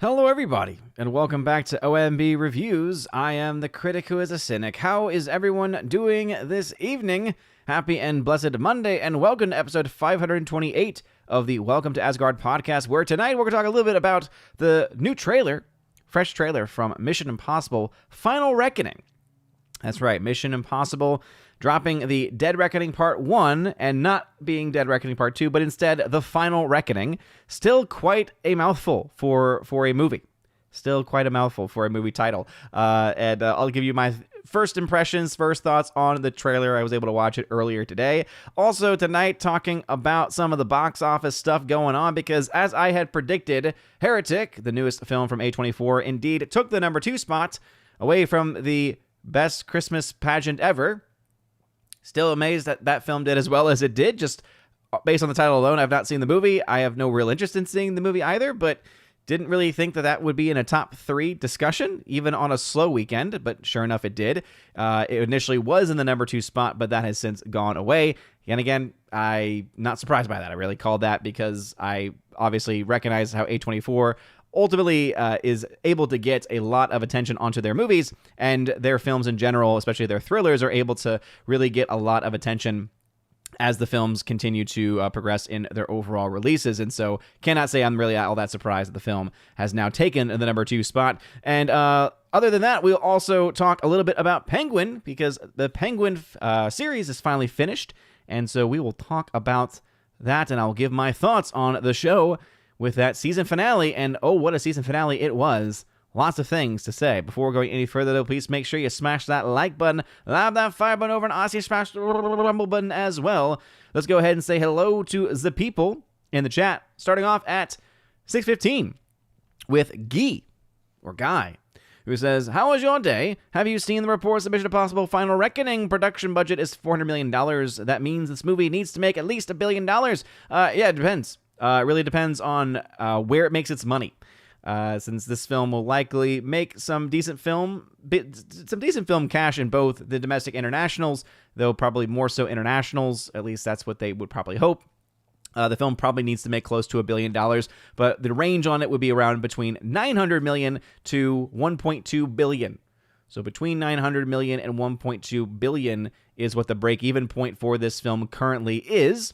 Hello, everybody, and welcome back to OMB Reviews. I am the critic who is a cynic. How is everyone doing this evening? Happy and blessed Monday, and welcome to episode 528 of the Welcome to Asgard podcast, where tonight we're going to talk a little bit about the new fresh trailer from Mission Impossible Final Reckoning. That's right, Mission Impossible dropping the Dead Reckoning Part 1 and not being Dead Reckoning Part 2, but instead the Final Reckoning. Still quite a mouthful for a movie. Still quite a mouthful for a movie title. I'll give you my first impressions, first thoughts on the trailer. I was able to watch it earlier today. Also tonight, talking about some of the box office stuff going on, because as I had predicted, Heretic, the newest film from A24, indeed took the number 2 spot away from the best Christmas pageant ever. Still amazed that that film did as well as it did. Just based on the title alone, I've not seen the movie. I have no real interest in seeing the movie either, but didn't really think that would be in a top 3 discussion, even on a slow weekend, but sure enough, it did. It initially was in the number 2 spot, but that has since gone away. And again, I'm not surprised by that. I really called that because I obviously recognize how A24 ultimately is able to get a lot of attention onto their movies, and their films in general, especially their thrillers, are able to really get a lot of attention as the films continue to progress in their overall releases. And so cannot say I'm really all that surprised that the film has now taken the number 2 spot. And other than that, we'll also talk a little bit about Penguin, because the Penguin series is finally finished. And so we will talk about that, and I'll give my thoughts on the show with that season finale. And oh, what a season finale it was. Lots of things to say. Before going any further, though, please make sure you smash that like button, lob that fire button over, and also smash the rumble button as well. Let's go ahead and say hello to the people in the chat, starting off at 6:15 with Guy, who says, "How was your day? Have you seen the reports of Mission Impossible Final Reckoning? Production budget is $400 million. That means this movie needs to make at least $1 billion. Yeah, it depends. It really depends on where it makes its money. Since this film will likely make some decent film cash in both the domestic internationals, though probably more so internationals. At least that's what they would probably hope. The film probably needs to make close to $1 billion, but the range on it would be around between $900 million to $1.2 billion. So between $900 million and $1.2 billion is what the break-even point for this film currently is.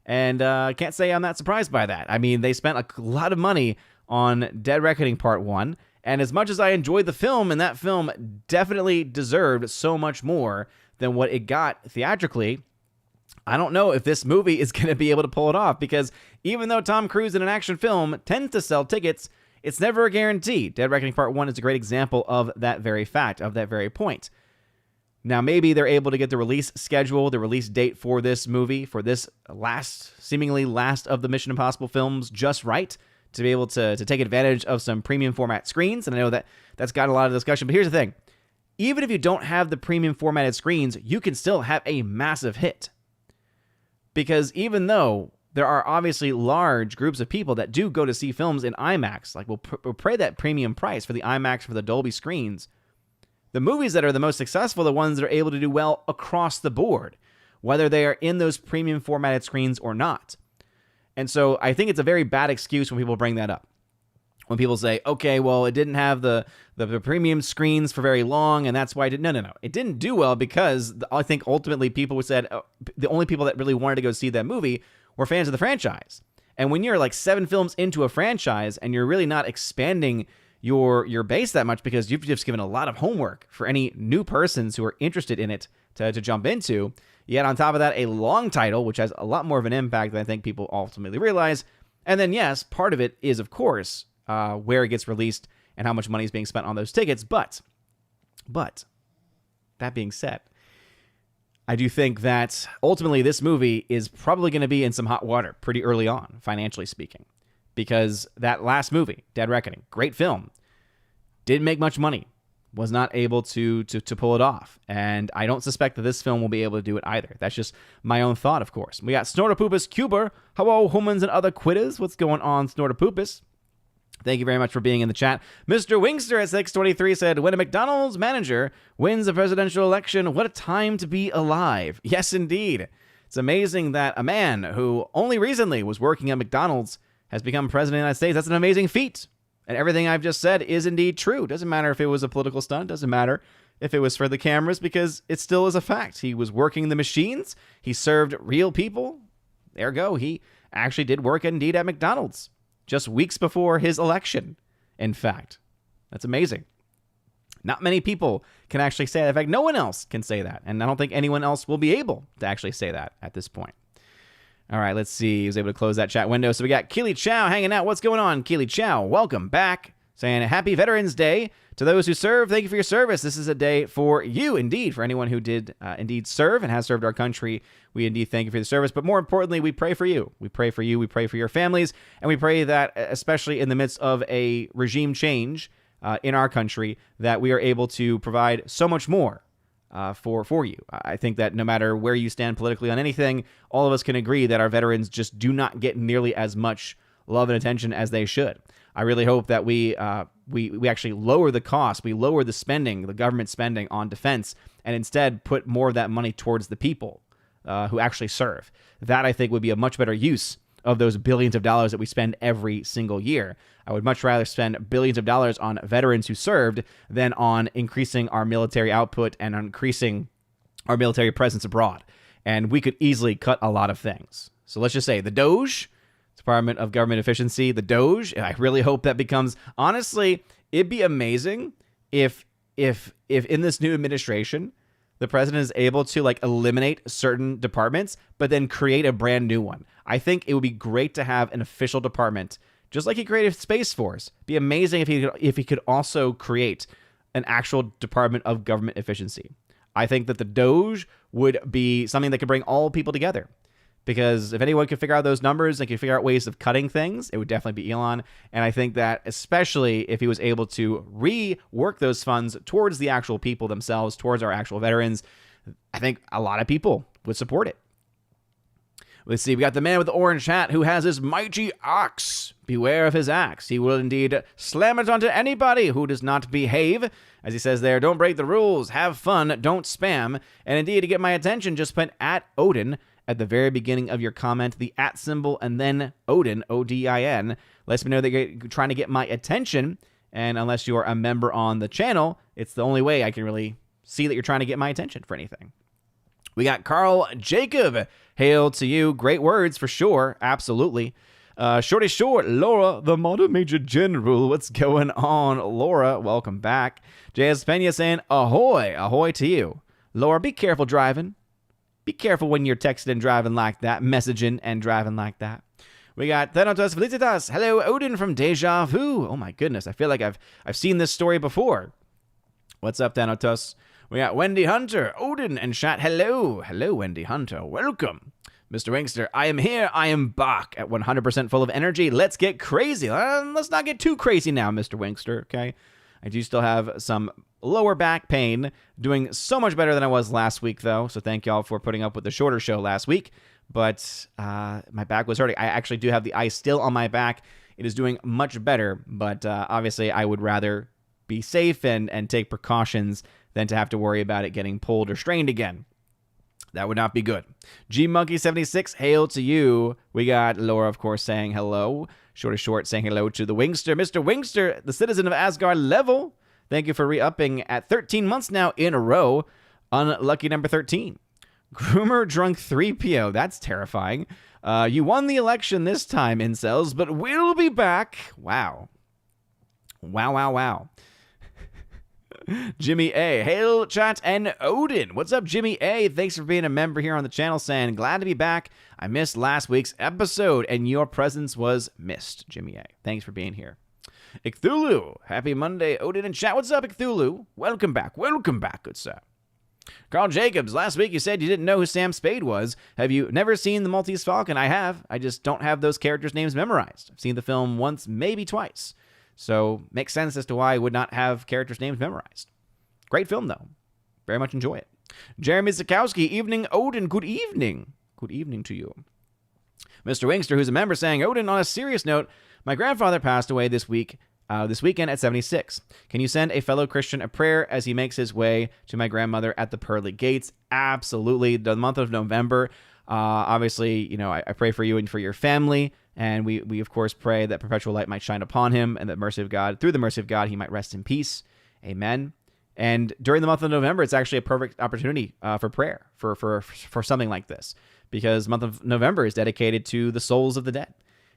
And can't say I'm not surprised by that. I mean, they spent a lot of money on Dead Reckoning Part 1, and as much as I enjoyed the film, and that film definitely deserved so much more than what it got theatrically, I don't know if this movie is going to be able to pull it off, because even though Tom Cruise in an action film tends to sell tickets, it's never a guarantee. Dead Reckoning Part 1 is a great example of that very fact, of that very point. Now, maybe they're able to get the release schedule, the release date for this movie, for this seemingly last of the Mission Impossible films just right, to be able to take advantage of some premium format screens. And I know that's got a lot of discussion, but here's the thing. Even if you don't have the premium formatted screens, you can still have a massive hit. Because even though there are obviously large groups of people that do go to see films in IMAX, like we'll pay that premium price for the IMAX, for the Dolby screens, the movies that are the most successful are the ones that are able to do well across the board, whether they are in those premium formatted screens or not. And so I think it's a very bad excuse when people bring that up. When people say, okay, well, it didn't have the premium screens for very long, and that's why it didn't. No. It didn't do well because I think ultimately people said the only people that really wanted to go see that movie were fans of the franchise. And when you're like 7 films into a franchise and you're really not expanding your base that much, because you've just given a lot of homework for any new persons who are interested in it to jump into. Yet on top of that, a long title, which has a lot more of an impact than I think people ultimately realize. And then, yes, part of it is, of course, where it gets released and how much money is being spent on those tickets. But that being said, I do think that ultimately this movie is probably going to be in some hot water pretty early on, financially speaking. Because that last movie, Dead Reckoning, great film, didn't make much money, was not able to pull it off. And I don't suspect that this film will be able to do it either. That's just my own thought, of course. We got Snortopoopus Cuber. Hello, humans and other quitters. What's going on, Snortopoopus? Thank you very much for being in the chat. Mr. Wingster at 623 said, when a McDonald's manager wins a presidential election, what a time to be alive. Yes, indeed. It's amazing that a man who only recently was working at McDonald's has become president of the United States. That's an amazing feat. And everything I've just said is indeed true. Doesn't matter if it was a political stunt. Doesn't matter if it was for the cameras, because it still is a fact. He was working the machines. He served real people. Ergo, he actually did work indeed at McDonald's just weeks before his election, in fact. That's amazing. Not many people can actually say that. In fact, no one else can say that. And I don't think anyone else will be able to actually say that at this point. All right, let's see. He was able to close that chat window. So we got Keely Chow hanging out. What's going on, Keely Chow? Welcome back. Saying Happy Veterans Day to those who serve. Thank you for your service. This is a day for you, indeed, for anyone who did indeed serve and has served our country. We indeed thank you for the service. But more importantly, we pray for you. We pray for you. We pray for your families. And we pray that, especially in the midst of a regime change in our country, that we are able to provide so much more for you. I think that no matter where you stand politically on anything, all of us can agree that our veterans just do not get nearly as much love and attention as they should. I really hope that we actually lower the cost, we lower the spending, the government spending on defense, and instead put more of that money towards the people who actually serve. That, I think, would be a much better use of those billions of dollars that we spend every single year. I would much rather spend billions of dollars on veterans who served than on increasing our military output and increasing our military presence abroad. And we could easily cut a lot of things. So let's just say the DOGE, Department of Government Efficiency, the DOGE. I really hope that becomes, honestly, it'd be amazing if in this new administration, the president is able to eliminate certain departments, but then create a brand new one. I think it would be great to have an official department, just like he created Space Force. It'd be amazing if he could also create an actual Department of Government Efficiency. I think that the DOGE would be something that could bring all people together. Because if anyone could figure out those numbers and could figure out ways of cutting things, it would definitely be Elon. And I think that especially if he was able to rework those funds towards the actual people themselves, towards our actual veterans, I think a lot of people would support it. Let's see, we got the man with the orange hat who has his mighty axe. Beware of his axe. He will indeed slam it onto anybody who does not behave. As he says there, don't break the rules, have fun, don't spam. And indeed, to get my attention, just put @Odin at the very beginning of your comment, the @ symbol, and then Odin, Odin, lets me know that you're trying to get my attention. And unless you're a member on the channel, it's the only way I can really see that you're trying to get my attention for anything. We got Carl Jacob. Hail to you. Great words for sure. Absolutely. Shorty Short, Laura, the Modern Major General. What's going on, Laura? Welcome back. J.S. Pena saying, ahoy. Ahoy to you. Laura, be careful driving. Be careful when you're texting and driving like that, messaging and driving like that. We got Thanatos Felicitas. Hello, Odin from Deja Vu. Oh my goodness, I feel like I've seen this story before. What's up, Thanatos? We got Wendy Hunter, Odin, and chat. Hello. Hello, Wendy Hunter. Welcome. Mr. Wingster, I am here. I am back at 100% full of energy. Let's get crazy. Let's not get too crazy now, Mr. Wingster, okay? I do still have some lower back pain, doing so much better than I was last week, though. So thank y'all for putting up with the shorter show last week. But my back was hurting. I actually do have the ice still on my back. It is doing much better, but obviously I would rather be safe and take precautions than to have to worry about it getting pulled or strained again. That would not be good. G-Monkey76, hail to you. We got Laura, of course, saying hello. Short saying hello to the Wingster. Mr. Wingster, the citizen of Asgard level. Thank you for re-upping at 13 months now in a row. Unlucky number 13. Groomer Drunk 3PO. That's terrifying. You won the election this time, incels, but we'll be back. Wow. Wow. Jimmy A. Hail, chat, and Odin. What's up, Jimmy A? Thanks for being a member here on the channel, saying, glad to be back. I missed last week's episode, and your presence was missed, Jimmy A. Thanks for being here. Icthulu. Happy Monday, Odin and chat. What's up, Icthulu? Welcome back, good sir. Carl Jacobs, last week you said you didn't know who Sam Spade was. Have you never seen The Maltese Falcon? I have. I just don't have those characters' names memorized. I've seen the film once, maybe twice. So, makes sense as to why I would not have characters' names memorized. Great film, though. Very much enjoy it. Jeremy Zakowski, evening, Odin. Good evening. Good evening to you. Mr. Wingster, who's a member, saying, Odin, on a serious note, my grandfather passed away this weekend at 76. Can you send a fellow Christian a prayer as he makes his way to my grandmother at the pearly gates? Absolutely. The month of November, obviously, I pray for you and for your family. And we of course pray that perpetual light might shine upon him, and that through the mercy of God, he might rest in peace. Amen. And during the month of November, it's actually a perfect opportunity for prayer for something like this, because the month of November is dedicated to the souls of the dead.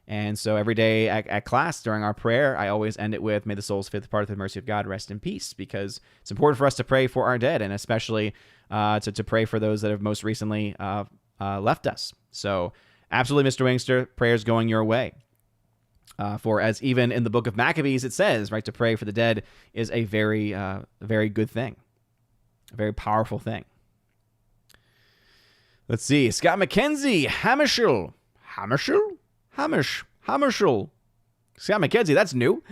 And so every day at class during our prayer, I always end it with, may the souls fifth part of the mercy of God rest in peace, because it's important for us to pray for our dead, and especially to pray for those that have most recently left us. So absolutely, Mr. Wingster, prayers going your way. For as even in the book of Maccabees, it says, right, to pray for the dead is a very good thing, a very powerful thing. Let's see. Scott McKenzie, Hamishel. Scott McKenzie, that's new.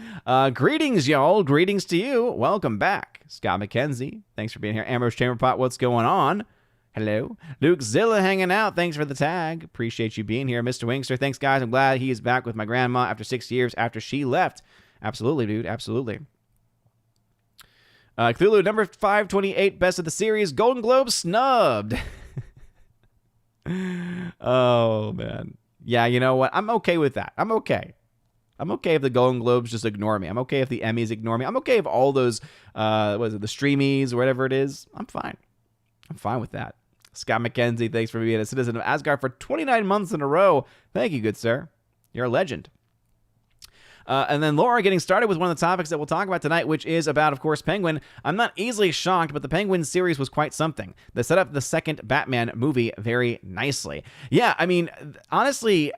Greetings, y'all. Greetings to you. Welcome back, Scott McKenzie. Thanks for being here. Ambrose Chamberpot, what's going on? Hello. Luke Zilla hanging out. Thanks for the tag. Appreciate you being here. Mr. Wingster, thanks, guys. I'm glad he is back with my grandma after 6 years after she left. Absolutely, dude. Absolutely. Cthulhu, number 528, best of the series. Golden Globe snubbed. Oh, man. Yeah, you know what? I'm okay with that. I'm okay if the Golden Globes just ignore me. I'm okay if the Emmys ignore me. I'm okay if all those, the Streamies or whatever it is. I'm fine. I'm fine with that. Scott McKenzie, thanks for being a citizen of Asgard for 29 months in a row. Thank you, good sir. You're a legend. And then Laura getting started with one of the topics that we'll talk about tonight, which is about, of course, Penguin. I'm not easily shocked, but the Penguin series was quite something. They set up the second Batman movie very nicely. Yeah, I mean, honestly,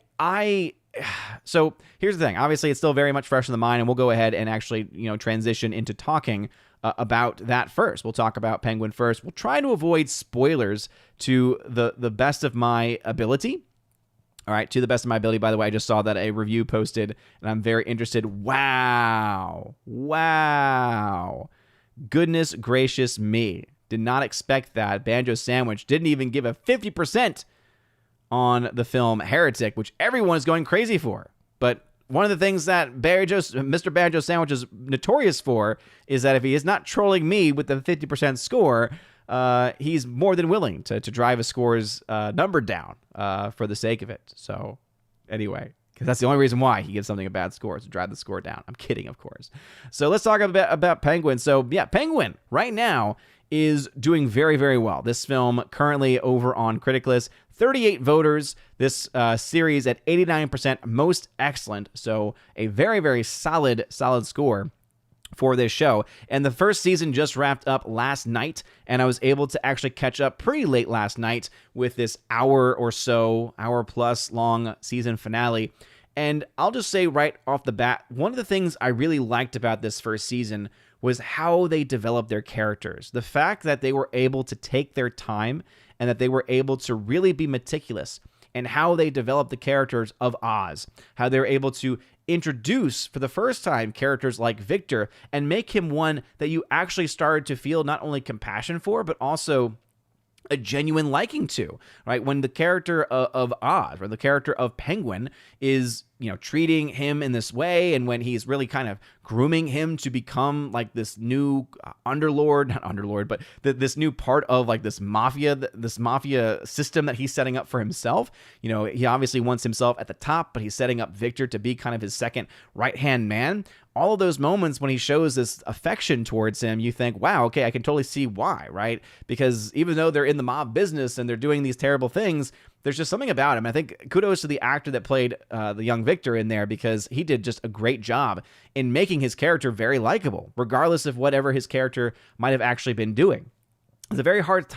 so here's the thing. Obviously, it's still very much fresh in the mind, and we'll go ahead and actually, transition into talking about that first. We'll talk about Penguin first. We'll try to avoid spoilers to the best of my ability. All right, to the best of my ability. By the way, I just saw that a review posted, and I'm very interested. Wow. Goodness gracious me. Did not expect that. Banjo Sandwich didn't even give a 50% on the film Heretic, which everyone is going crazy for. But one of the things that Mr. Banjo Sandwich is notorious for is that if he is not trolling me with the 50% score, he's more than willing to drive a score's number down for the sake of it. So anyway, because that's the only reason why he gives something a bad score, is to drive the score down. I'm kidding, of course. So let's talk a bit about Penguin. So yeah, Penguin right now is doing very, very well. This film currently over on Criticlist, 38 voters. This series at 89% most excellent. So a very, very solid score for this show. And the first season just wrapped up last night, and I was able to actually catch up pretty late last night with this hour plus long season finale. And I'll just say right off the bat, one of the things I really liked about this first season was how they developed their characters. The fact that they were able to take their time and that they were able to really be meticulous in how they developed the characters of Oz, how they were able to introduce for the first time characters like Victor and make him one that you actually started to feel not only compassion for, but also a genuine liking to, right? When the character of Oz, or the character of Penguin, is, treating him in this way, and when he's really kind of grooming him to become like this new but this new part of like this mafia system that he's setting up for himself. He obviously wants himself at the top, but he's setting up Victor to be kind of his second right-hand man. All of those moments when he shows this affection towards him, you think, wow, okay, I can totally see why, right? Because even though they're in the mob business and they're doing these terrible things, there's just something about him. I think kudos to the actor that played the young Victor in there, because he did just a great job in making his character very likable, regardless of whatever his character might have actually been doing. It's a very hard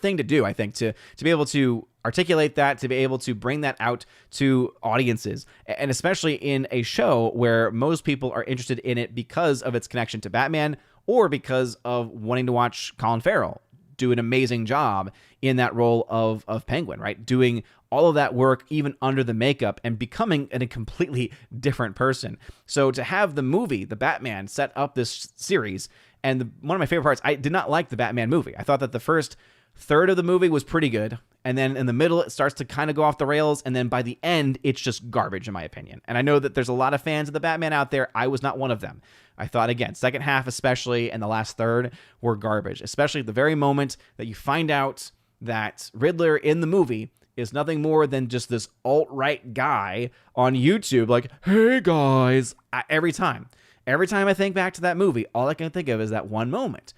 thing to do, I think, to be able to articulate that, to be able to bring that out to audiences, and especially in a show where most people are interested in it because of its connection to Batman, or because of wanting to watch Colin Farrell do an amazing job in that role of Penguin, right? Doing all of that work even under the makeup and becoming a completely different person. So to have the movie, The Batman, set up this series, and one of my favorite parts, I did not like the Batman movie. I thought that the first third of the movie was pretty good, and then in the middle it starts to kind of go off the rails, and then by the end it's just garbage in my opinion. And I know that there's a lot of fans of the Batman out there. I was not one of them. I thought, again, second half especially and the last third were garbage, especially at the very moment that you find out that Riddler in the movie is nothing more than just this alt-right guy on YouTube like, hey guys, every time I think back to that movie, all I can think of is that one moment.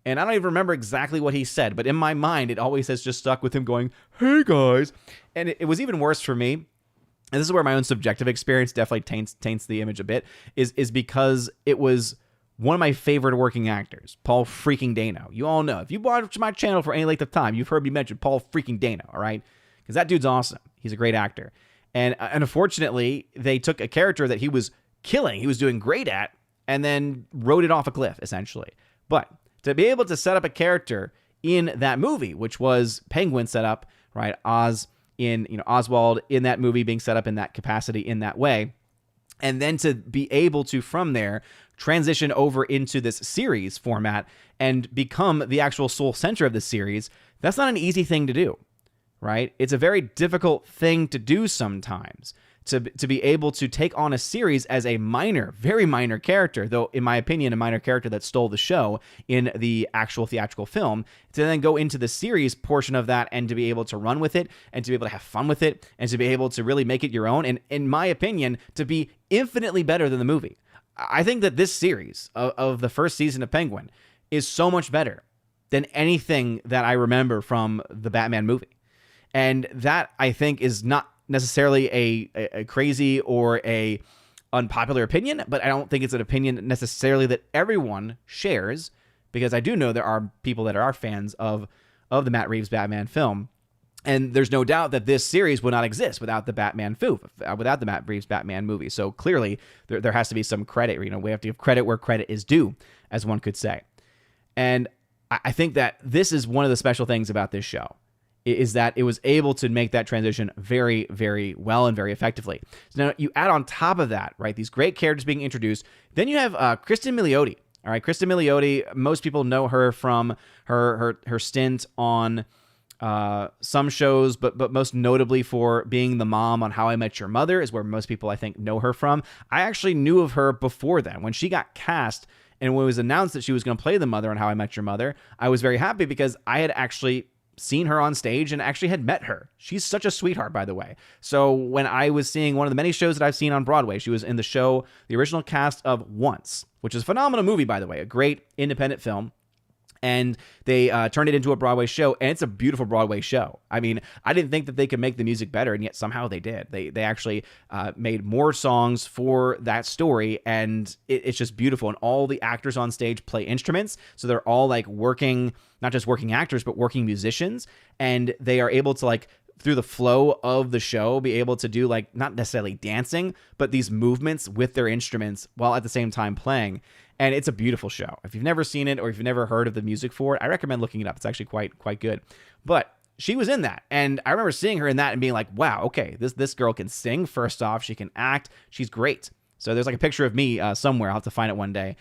And I don't even remember exactly what he said, but in my mind, it always has just stuck with him going, hey guys. And it was even worse for me, and this is where my own subjective experience definitely taints the image a bit, is because it was one of my favorite working actors, Paul freaking Dano. You all know. If you watch my channel for any length of time, you've heard me mention Paul freaking Dano, all right? Because that dude's awesome. He's a great actor. And unfortunately, they took a character that he was killing, he was doing great at, and then wrote it off a cliff, essentially. But to be able to set up a character in that movie, which was Penguin set up, right? Oswald in that movie being set up in that capacity in that way. And then to be able to, from there, transition over into this series format and become the actual sole center of the series, that's not an easy thing to do, right? It's a very difficult thing to do sometimes, to be able to take on a series as a minor, very minor character, though, in my opinion, a minor character that stole the show in the actual theatrical film, to then go into the series portion of that and to be able to run with it and to be able to have fun with it and to be able to really make it your own. And in my opinion, to be infinitely better than the movie. I think that this series of the first season of Penguin is so much better than anything that I remember from the Batman movie. And that, I think, is not necessarily a crazy or a unpopular opinion, but I don't think it's an opinion necessarily that everyone shares, because I do know there are people that are fans of the Matt Reeves Batman film. And there's no doubt that this series would not exist without the without the Matt Reeves Batman movie. So clearly there has to be some credit. We have to give credit where credit is due, as one could say. And I think that this is one of the special things about this show, is that it was able to make that transition very, very well and very effectively. So now you add on top of that, right, these great characters being introduced. Then you have Kristen Milioti. All right, Kristen Milioti, most people know her from her stint on some shows, but most notably for being the mom on How I Met Your Mother is where most people, I think, know her from. I actually knew of her before then. When she got cast and when it was announced that she was going to play the mother on How I Met Your Mother, I was very happy because I had actually seen her on stage and actually had met her. She's such a sweetheart, by the way. So when I was seeing one of the many shows that I've seen on Broadway, she was in the show, the original cast of Once, which is a phenomenal movie, by the way, a great independent film. And they turned it into a Broadway show, and it's a beautiful Broadway show. I mean, I didn't think that they could make the music better, and yet somehow they did. They actually made more songs for that story, and it's just beautiful. And all the actors on stage play instruments, so they're all like working, not just working actors, but working musicians, and they are able to, like, through the flow of the show, be able to do, like, not necessarily dancing, but these movements with their instruments while at the same time playing. And it's a beautiful show. If you've never seen it or if you've never heard of the music for it, I recommend looking it up. It's actually quite good. But she was in that, and I remember seeing her in that and being like, wow, okay, this girl can sing. First off, she can act. She's great. So there's like a picture of me somewhere. I'll have to find it one day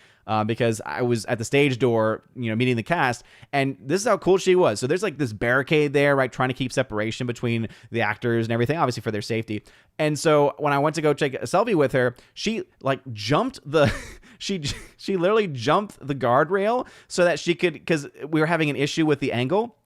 because I was at the stage door, meeting the cast, and this is how cool she was. So there's like this barricade there, right, trying to keep separation between the actors and everything, obviously for their safety. And so when I went to go take a selfie with her, she like jumped the she literally jumped the guardrail so that she could, because we were having an issue with the angle.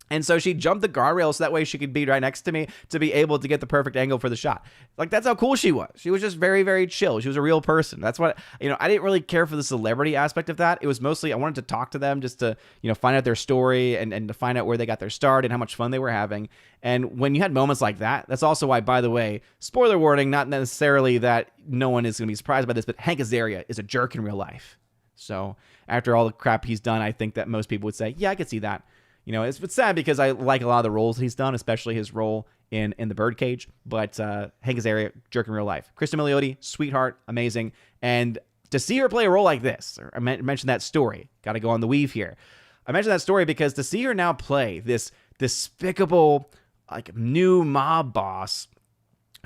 And so she jumped the guardrail so that way she could be right next to me to be able to get the perfect angle for the shot. Like, that's how cool she was. She was just very, very chill. She was a real person. That's what, I didn't really care for the celebrity aspect of that. It was mostly, I wanted to talk to them just to, find out their story and to find out where they got their start and how much fun they were having. And when you had moments like that, that's also why, by the way, spoiler warning, not necessarily that no one is going to be surprised by this, but Hank Azaria is a jerk in real life. So after all the crap he's done, I think that most people would say, yeah, I could see that. It's sad because I like a lot of the roles he's done, especially his role in The Birdcage. But Hank Azaria, jerk in real life. Kristen Milioti, sweetheart, amazing. And to see her play a role like this, I mentioned that story. Got to go on the weave here. I mentioned that story because to see her now play this despicable, like, new mob boss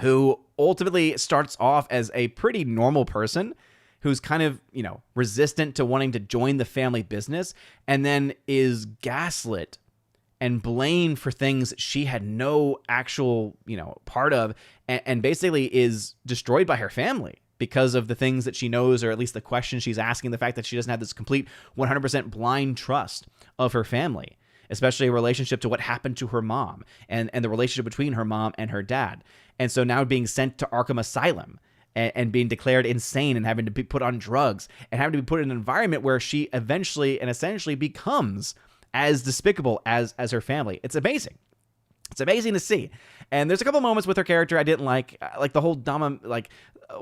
who ultimately starts off as a pretty normal person who's kind of, resistant to wanting to join the family business, and then is gaslit and blamed for things she had no actual, part of, and basically is destroyed by her family because of the things that she knows, or at least the questions she's asking, the fact that she doesn't have this complete 100% blind trust of her family. especially a relationship to what happened to her mom and the relationship between her mom and her dad. And so now being sent to Arkham Asylum and being declared insane and having to be put on drugs and having to be put in an environment where she eventually and essentially becomes as despicable as her family. It's amazing. It's amazing to see. And there's a couple moments with her character I didn't like the whole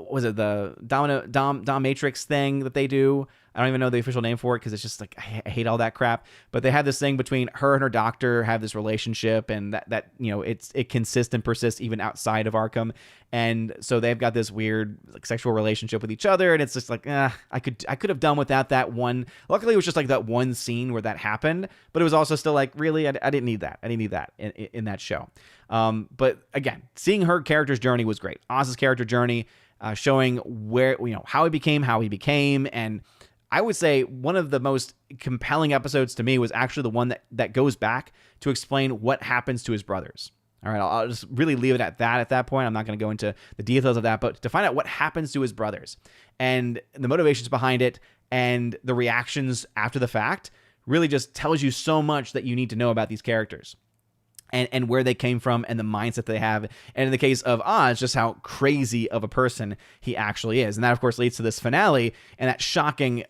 was it the dominatrix thing that they do? I don't even know the official name for it because it's just like I hate all that crap. But they have this thing between her and her doctor have this relationship, and that it consists and persists even outside of Arkham. And so they've got this weird like sexual relationship with each other, and it's just like I could have done without that one. Luckily, it was just like that one scene where that happened, but it was also still like really I didn't need that. I didn't need that in that show. But again, seeing her character's journey was great. Oz's character journey, showing where how he became, and I would say one of the most compelling episodes to me was actually the one that goes back to explain what happens to his brothers. All right, I'll just really leave it at that point. I'm not going to go into the details of that, but to find out what happens to his brothers and the motivations behind it and the reactions after the fact really just tells you so much that you need to know about these characters. And where they came from and the mindset they have. And in the case of Oz, just how crazy of a person he actually is. And that, of course, leads to this finale and that shocking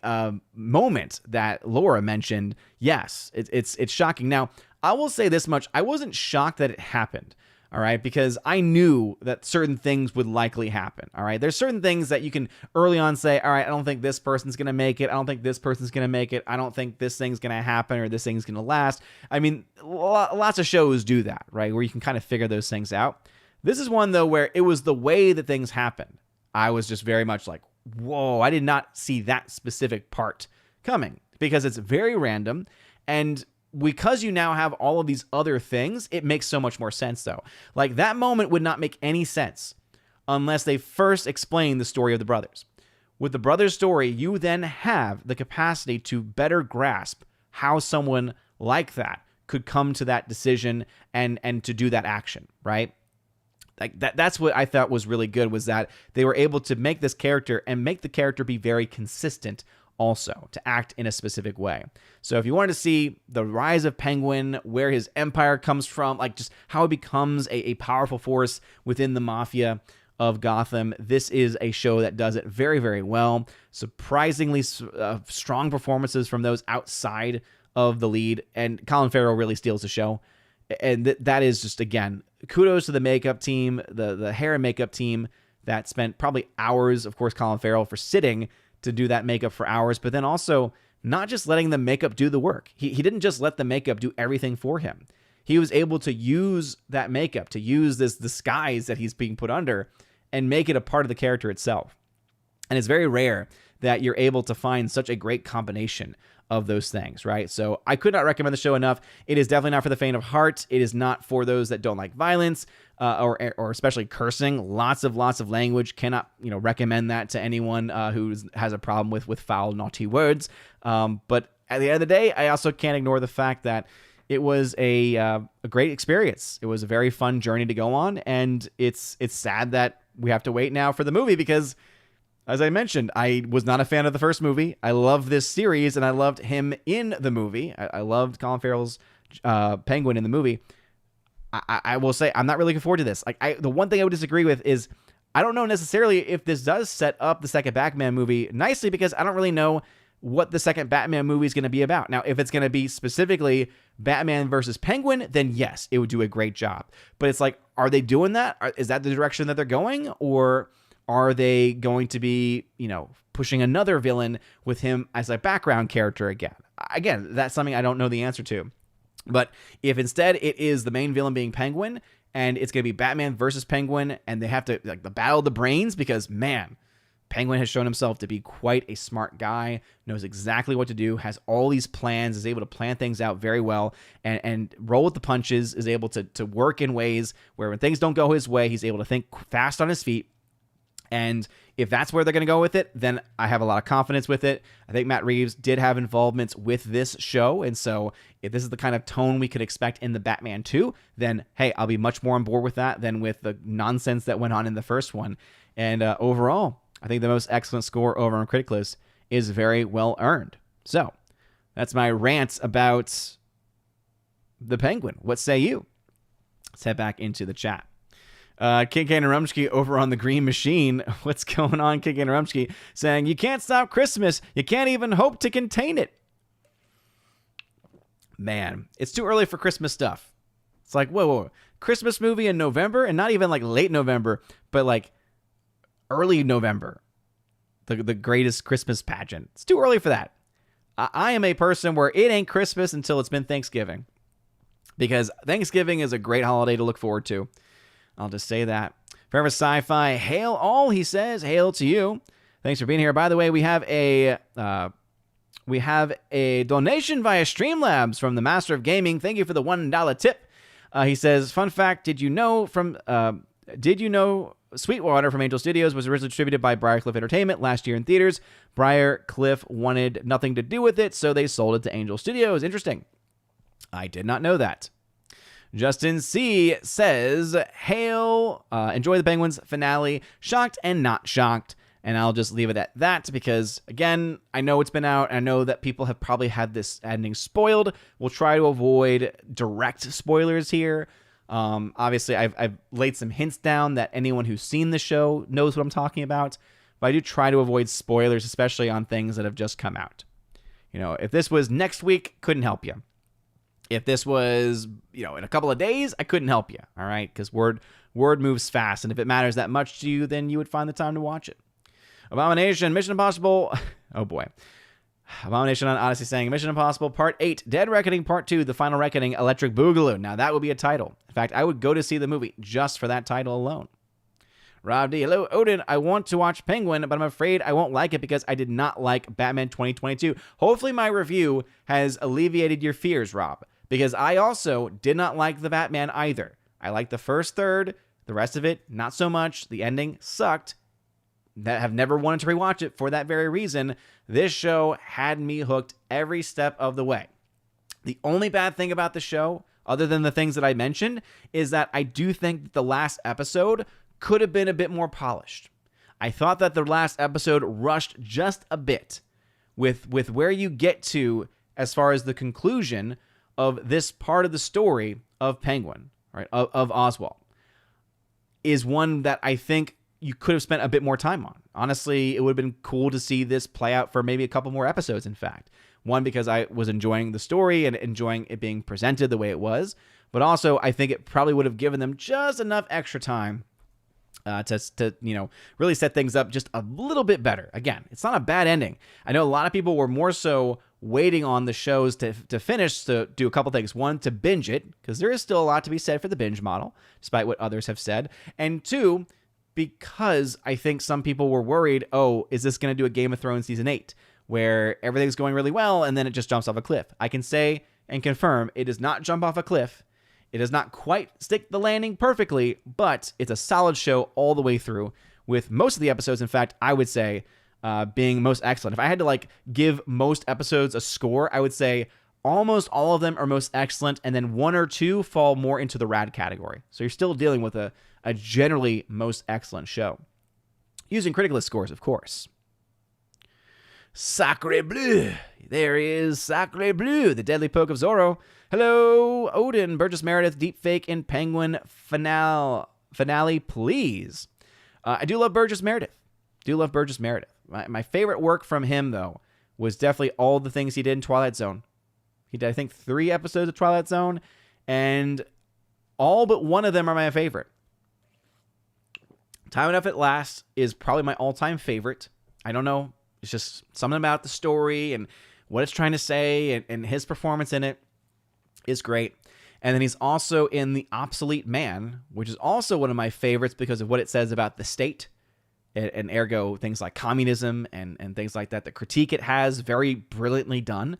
moment that Laura mentioned. Yes, it's shocking. Now, I will say this much. I wasn't shocked that it happened. All right, because I knew that certain things would likely happen. All right, there's certain things that you can early on say, all right, I don't think this person's going to make it. I don't think this person's going to make it. I don't think this thing's going to happen or this thing's going to last. I mean, lots of shows do that, right, where you can kind of figure those things out. This is one, though, where it was the way that things happened. I was just very much like, whoa, I did not see that specific part coming because it's very random. And because you now have all of these other things, it makes so much more sense, though. Like, that moment would not make any sense unless they first explain the story of the brothers. With the brothers' story, you then have the capacity to better grasp how someone like that could come to that decision and to do that action, right? Like that's what I thought was really good, was that they were able to make this character and make the character be very consistent also, to act in a specific way. So if you wanted to see the rise of Penguin, where his empire comes from, like just how he becomes a powerful force within the mafia of Gotham, this is a show that does it very, very well. Surprisingly strong performances from those outside of the lead, and Colin Farrell really steals the show. And that is just, again, kudos to the makeup team, the hair and makeup team that spent probably hours, of course, Colin Farrell for sitting to do that makeup for hours, but then also not just letting the makeup do the work. He didn't just let the makeup do everything for him. He was able to use that makeup, to use this disguise that he's being put under and make it a part of the character itself. And it's very rare that you're able to find such a great combination of those things, right? So I could not recommend the show enough. It is definitely not for the faint of heart. It is not for those that don't like violence or especially cursing. Lots of language. Cannot recommend that to anyone who has a problem with foul, naughty words. But at the end of the day, I also can't ignore the fact that it was a great experience. It was a very fun journey to go on, and it's sad that we have to wait now for the movie because, as I mentioned, I was not a fan of the first movie. I love this series, and I loved him in the movie. I loved Colin Farrell's Penguin in the movie. I will say I'm not really looking forward to this. The one thing I would disagree with is I don't know necessarily if this does set up the second Batman movie nicely, because I don't really know what the second Batman movie is going to be about. Now, if it's going to be specifically Batman versus Penguin, then yes, it would do a great job. But it's like, are they doing that? Is that the direction that they're going? Or are they going to be, pushing another villain with him as a background character again? Again, that's something I don't know the answer to. But if instead it is the main villain being Penguin, and it's going to be Batman versus Penguin, and they have to, the battle of the brains, because, man, Penguin has shown himself to be quite a smart guy, knows exactly what to do, has all these plans, is able to plan things out very well, and roll with the punches, is able to work in ways where when things don't go his way, he's able to think fast on his feet. And if that's where they're going to go with it, then I have a lot of confidence with it. I think Matt Reeves did have involvements with this show. And so if this is the kind of tone we could expect in the Batman 2, then, hey, I'll be much more on board with that than with the nonsense that went on in the first one. And overall, I think the most excellent score over on Critic List is very well earned. So that's my rant about the Penguin. What say you? Let's head back into the chat. King Kane and Rumsky over on the Green Machine. What's going on, King Kane and Rumsky? Saying, you can't stop Christmas. You can't even hope to contain it. Man, it's too early for Christmas stuff. It's like, whoa. Christmas movie in November, and not even like late November, but like early November. The greatest Christmas pageant. It's too early for that. I am a person where it ain't Christmas until it's been Thanksgiving. Because Thanksgiving is a great holiday to look forward to. I'll just say that. Forever Sci-Fi, hail all, he says. Hail to you. Thanks for being here. By the way, we have a donation via Streamlabs from the Master of Gaming. Thank you for the $1 tip. He says, fun fact, did you know Sweetwater from Angel Studios was originally distributed by Briarcliff Entertainment last year in theaters? Briarcliff wanted nothing to do with it, so they sold it to Angel Studios. Interesting. I did not know that. Justin C. says, hail, enjoy the Penguins finale, shocked and not shocked. And I'll just leave it at that because, again, I know it's been out. And I know that people have probably had this ending spoiled. We'll try to avoid direct spoilers here. Obviously, I've laid some hints down that anyone who's seen the show knows what I'm talking about. But I do try to avoid spoilers, especially on things that have just come out. You know, if this was next week, couldn't help you. If this was, in a couple of days, I couldn't help you. All right, because word moves fast. And if it matters that much to you, then you would find the time to watch it. Abomination, Mission Impossible. Oh boy. Abomination on Odyssey saying Mission Impossible Part 8, Dead Reckoning Part 2, The Final Reckoning, Electric Boogaloo. Now that would be a title. In fact, I would go to see the movie just for that title alone. Rob D. Hello, Odin. I want to watch Penguin, but I'm afraid I won't like it because I did not like Batman 2022. Hopefully my review has alleviated your fears, Rob, because I also did not like the Batman either. I liked the first third, the rest of it, not so much. The ending sucked. That have never wanted to rewatch it for that very reason. This show had me hooked every step of the way. The only bad thing about the show, other than the things that I mentioned, is that I do think that the last episode could have been a bit more polished. I thought that the last episode rushed just a bit with where you get to as far as the conclusion of this part of the story of Penguin, right, of Oswald, is one that I think you could have spent a bit more time on. Honestly, it would have been cool to see this play out for maybe a couple more episodes, in fact. One, because I was enjoying the story and enjoying it being presented the way it was, but also I think it probably would have given them just enough extra time to really set things up just a little bit better. Again, it's not a bad ending. I know a lot of people were more so waiting on the shows to finish to do a couple things. One, to binge it, because there is still a lot to be said for the binge model, despite what others have said. And two, because I think some people were worried, is this going to do a Game of Thrones Season 8, where everything's going really well and then it just jumps off a cliff? I can say and confirm it does not jump off a cliff. It does not quite stick the landing perfectly, but it's a solid show all the way through, with most of the episodes, in fact, I would say, being most excellent. If I had to give most episodes a score, I would say almost all of them are most excellent, and then one or two fall more into the rad category. So you're still dealing with a generally most excellent show. Using critical list scores, of course. Sacre Bleu. There is Sacre Bleu, the deadly poke of Zorro. Hello, Odin. Burgess Meredith, deepfake in Penguin finale, please. I do love Burgess Meredith. My favorite work from him, though, was definitely all the things he did in Twilight Zone. He did, I think, 3 episodes of Twilight Zone, and all but one of them are my favorite. Time Enough at Last is probably my all-time favorite. I don't know. It's just something about the story and what it's trying to say, and his performance in it is great. And then he's also in The Obsolete Man, which is also one of my favorites because of what it says about the state, and ergo things like communism and things like that. The critique it has, very brilliantly done.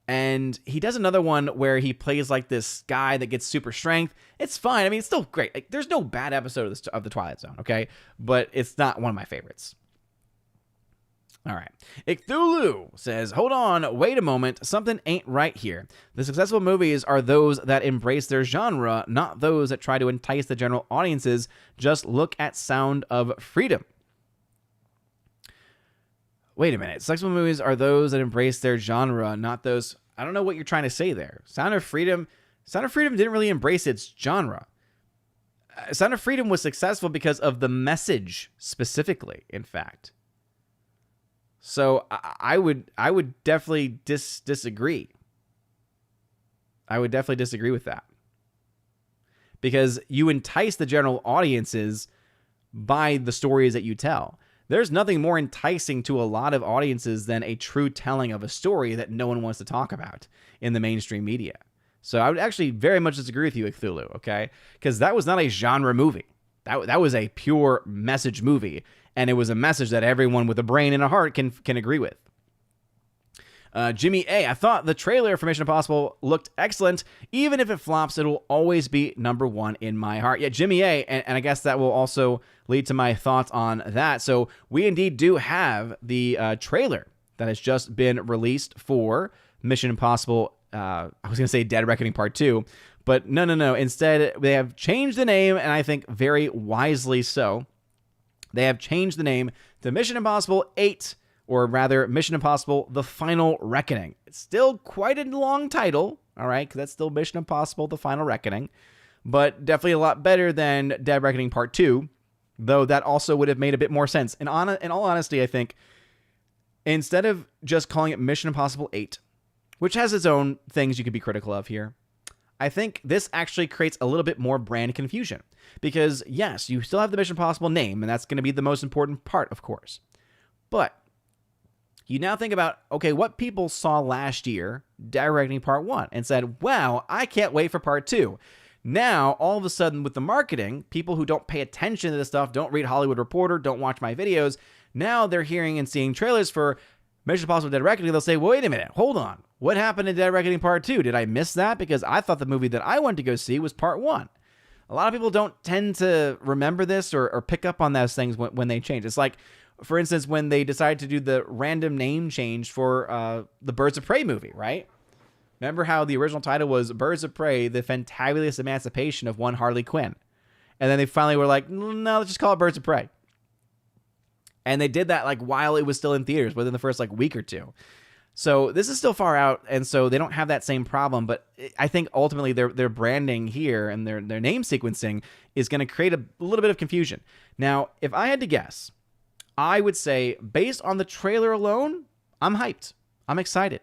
And he does another one where he plays like this guy that gets super strength. It's fine. I mean, it's still great. There's no bad episode of the Twilight Zone, okay? But it's not one of my favorites. All right. Icthulu says, hold on, wait a moment. Something ain't right here. The successful movies are those that embrace their genre, not those that try to entice the general audiences. Just look at Sound of Freedom. Wait a minute. Successful movies are those that embrace their genre, not those... I don't know what you're trying to say there. Sound of Freedom didn't really embrace its genre. Sound of Freedom was successful because of the message specifically, in fact. So I would definitely disagree. I would definitely disagree with that. Because you entice the general audiences by the stories that you tell. There's nothing more enticing to a lot of audiences than a true telling of a story that no one wants to talk about in the mainstream media. So I would actually very much disagree with you, Cthulhu, okay? Because that was not a genre movie. That was a pure message movie, and it was a message that everyone with a brain and a heart can agree with. Jimmy A, I thought the trailer for Mission Impossible looked excellent. Even if it flops, it will always be number one in my heart. Yeah, Jimmy A, and I guess that will also lead to my thoughts on that. So we indeed do have the trailer that has just been released for Mission Impossible. I was going to say Dead Reckoning Part 2, but no. Instead, they have changed the name, and I think very wisely so. They have changed the name to Mission Impossible 8, or rather, Mission Impossible: The Final Reckoning. It's still quite a long title, all right, because that's still Mission Impossible: The Final Reckoning, but definitely a lot better than Dead Reckoning Part 2, though that also would have made a bit more sense. In all honesty, I think, instead of just calling it Mission Impossible 8, which has its own things you could be critical of here, I think this actually creates a little bit more brand confusion. Because, yes, you still have the Mission Impossible name, and that's going to be the most important part, of course. But you now think about, okay, what people saw last year, Dead Reckoning Part 1, and said, wow, I can't wait for Part 2. Now, all of a sudden, with the marketing, people who don't pay attention to this stuff, don't read Hollywood Reporter, don't watch my videos, now they're hearing and seeing trailers for Mission Impossible: Dead Reckoning. They'll say, well, wait a minute, hold on. What happened in Dead Reckoning Part 2? Did I miss that? Because I thought the movie that I went to go see was Part 1. A lot of people don't tend to remember this or pick up on those things when they change. It's like, for instance, when they decided to do the random name change for the Birds of Prey movie, right? Remember how the original title was Birds of Prey: The Fantabulous Emancipation of One Harley Quinn. And then they finally were like, no, let's just call it Birds of Prey. And they did that like while it was still in theaters, within the first like week or two. So this is still far out, and so they don't have that same problem. But I think ultimately their branding here and their name sequencing is going to create a little bit of confusion. Now, if I had to guess, I would say based on the trailer alone, I'm hyped. I'm excited.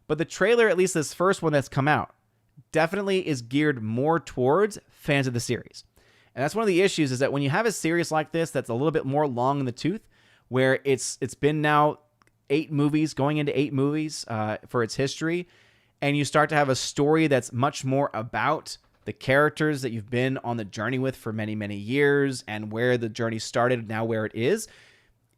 But the trailer, at least this first one that's come out, definitely is geared more towards fans of the series. And that's one of the issues, is that when you have a series like this that's a little bit more long in the tooth, where it's been now 8 movies, going into 8 movies for its history, and you start to have a story that's much more about the characters that you've been on the journey with for many, many years, and where the journey started, now where it is,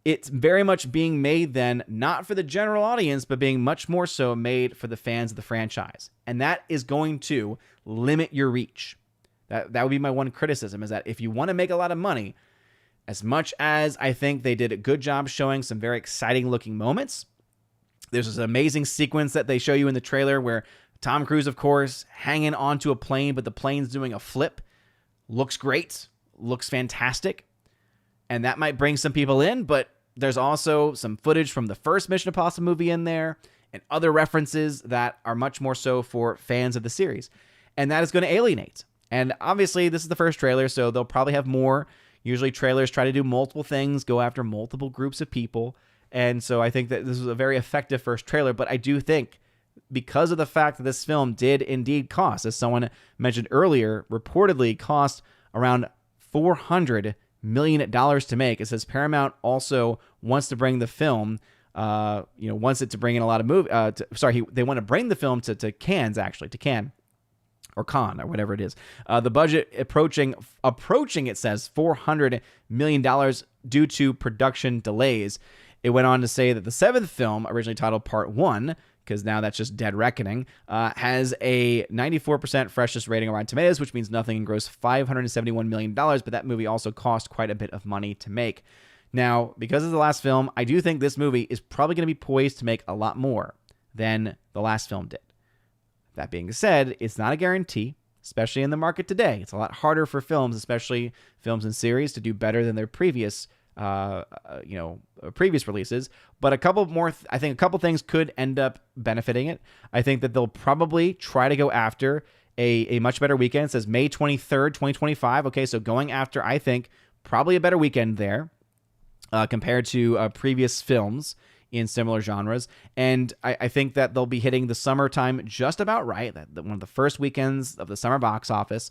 it's very much being made then, not for the general audience, but being much more so made for the fans of the franchise. And that is going to limit your reach. That would be my one criticism, is that if you want to make a lot of money, as much as I think they did a good job showing some very exciting looking moments, there's this amazing sequence that they show you in the trailer where Tom Cruise, of course, hanging onto a plane, but the plane's doing a flip. Looks great. Looks fantastic. And that might bring some people in, but there's also some footage from the first Mission Impossible movie in there and other references that are much more so for fans of the series. And that is going to alienate. And obviously, this is the first trailer, so they'll probably have more. Usually trailers try to do multiple things, go after multiple groups of people. And so I think that this was a very effective first trailer. But I do think, because of the fact that this film did indeed cost, as someone mentioned earlier, reportedly cost around $400 million to make. It says Paramount also wants to bring the film, wants it to bring in a lot of movie. They want to bring the film to Cannes, actually, to Cannes. Or Con, or whatever it is. The budget approaching, it says, $400 million due to production delays. It went on to say that the 7th film, originally titled Part 1, because now that's just Dead Reckoning, has a 94% freshness rating on Rotten Tomatoes, which means nothing, and grossed $571 million, but that movie also cost quite a bit of money to make. Now, because of the last film, I do think this movie is probably going to be poised to make a lot more than the last film did. That being said, it's not a guarantee, especially in the market today. It's a lot harder for films, especially films and series, to do better than their previous previous releases. But a couple more, I think a couple things could end up benefiting it. I think that they'll probably try to go after a much better weekend. It says May 23rd, 2025. Okay, so going after, I think, probably a better weekend there compared to previous films in similar genres. And I think that they'll be hitting the summertime just about right. One of the first weekends of the summer box office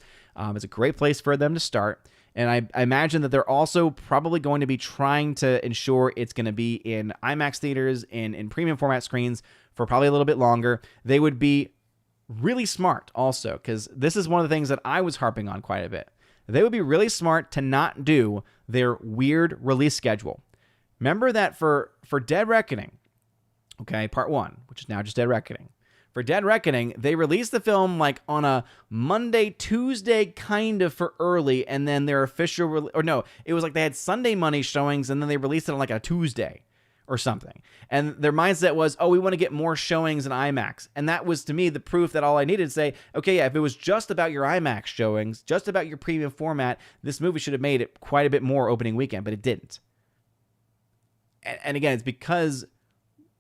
is a great place for them to start. And I imagine that they're also probably going to be trying to ensure it's going to be in IMAX theaters, in premium format screens for probably a little bit longer. They would be really smart also, because this is one of the things that I was harping on quite a bit. They would be really smart to not do their weird release schedule. Remember that for Dead Reckoning, okay, part 1, which is now just Dead Reckoning. For Dead Reckoning, they released the film like on a Monday, Tuesday kind of for early, and then their official, it was like they had Sunday money showings, and then they released it on like a Tuesday or something. And their mindset was, we want to get more showings in IMAX. And that was, to me, the proof that all I needed to say, okay, yeah, if it was just about your IMAX showings, just about your premium format, this movie should have made it quite a bit more opening weekend, but it didn't. And again, it's because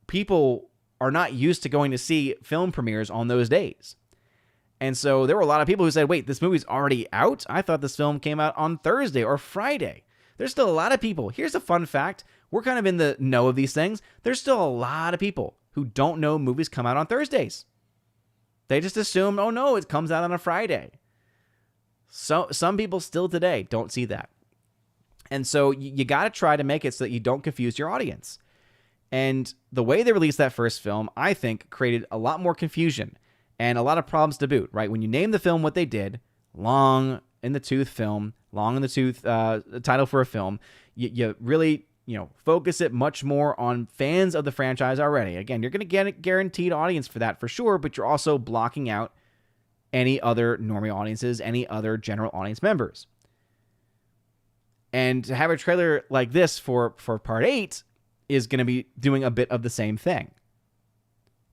people are not used to going to see film premieres on those days. And so there were a lot of people who said, wait, this movie's already out? I thought this film came out on Thursday or Friday. There's still a lot of people. Here's a fun fact. We're kind of in the know of these things. There's still a lot of people who don't know movies come out on Thursdays. They just assume, oh no, it comes out on a Friday. So some people still today don't see that. And so you got to try to make it so that you don't confuse your audience. And the way they released that first film, I think, created a lot more confusion and a lot of problems to boot, right? When you name the film what they did, long in the tooth title for a film, you really, focus it much more on fans of the franchise already. Again, you're going to get a guaranteed audience for that for sure, but you're also blocking out any other normie audiences, any other general audience members. And to have a trailer like this for part 8 is going to be doing a bit of the same thing.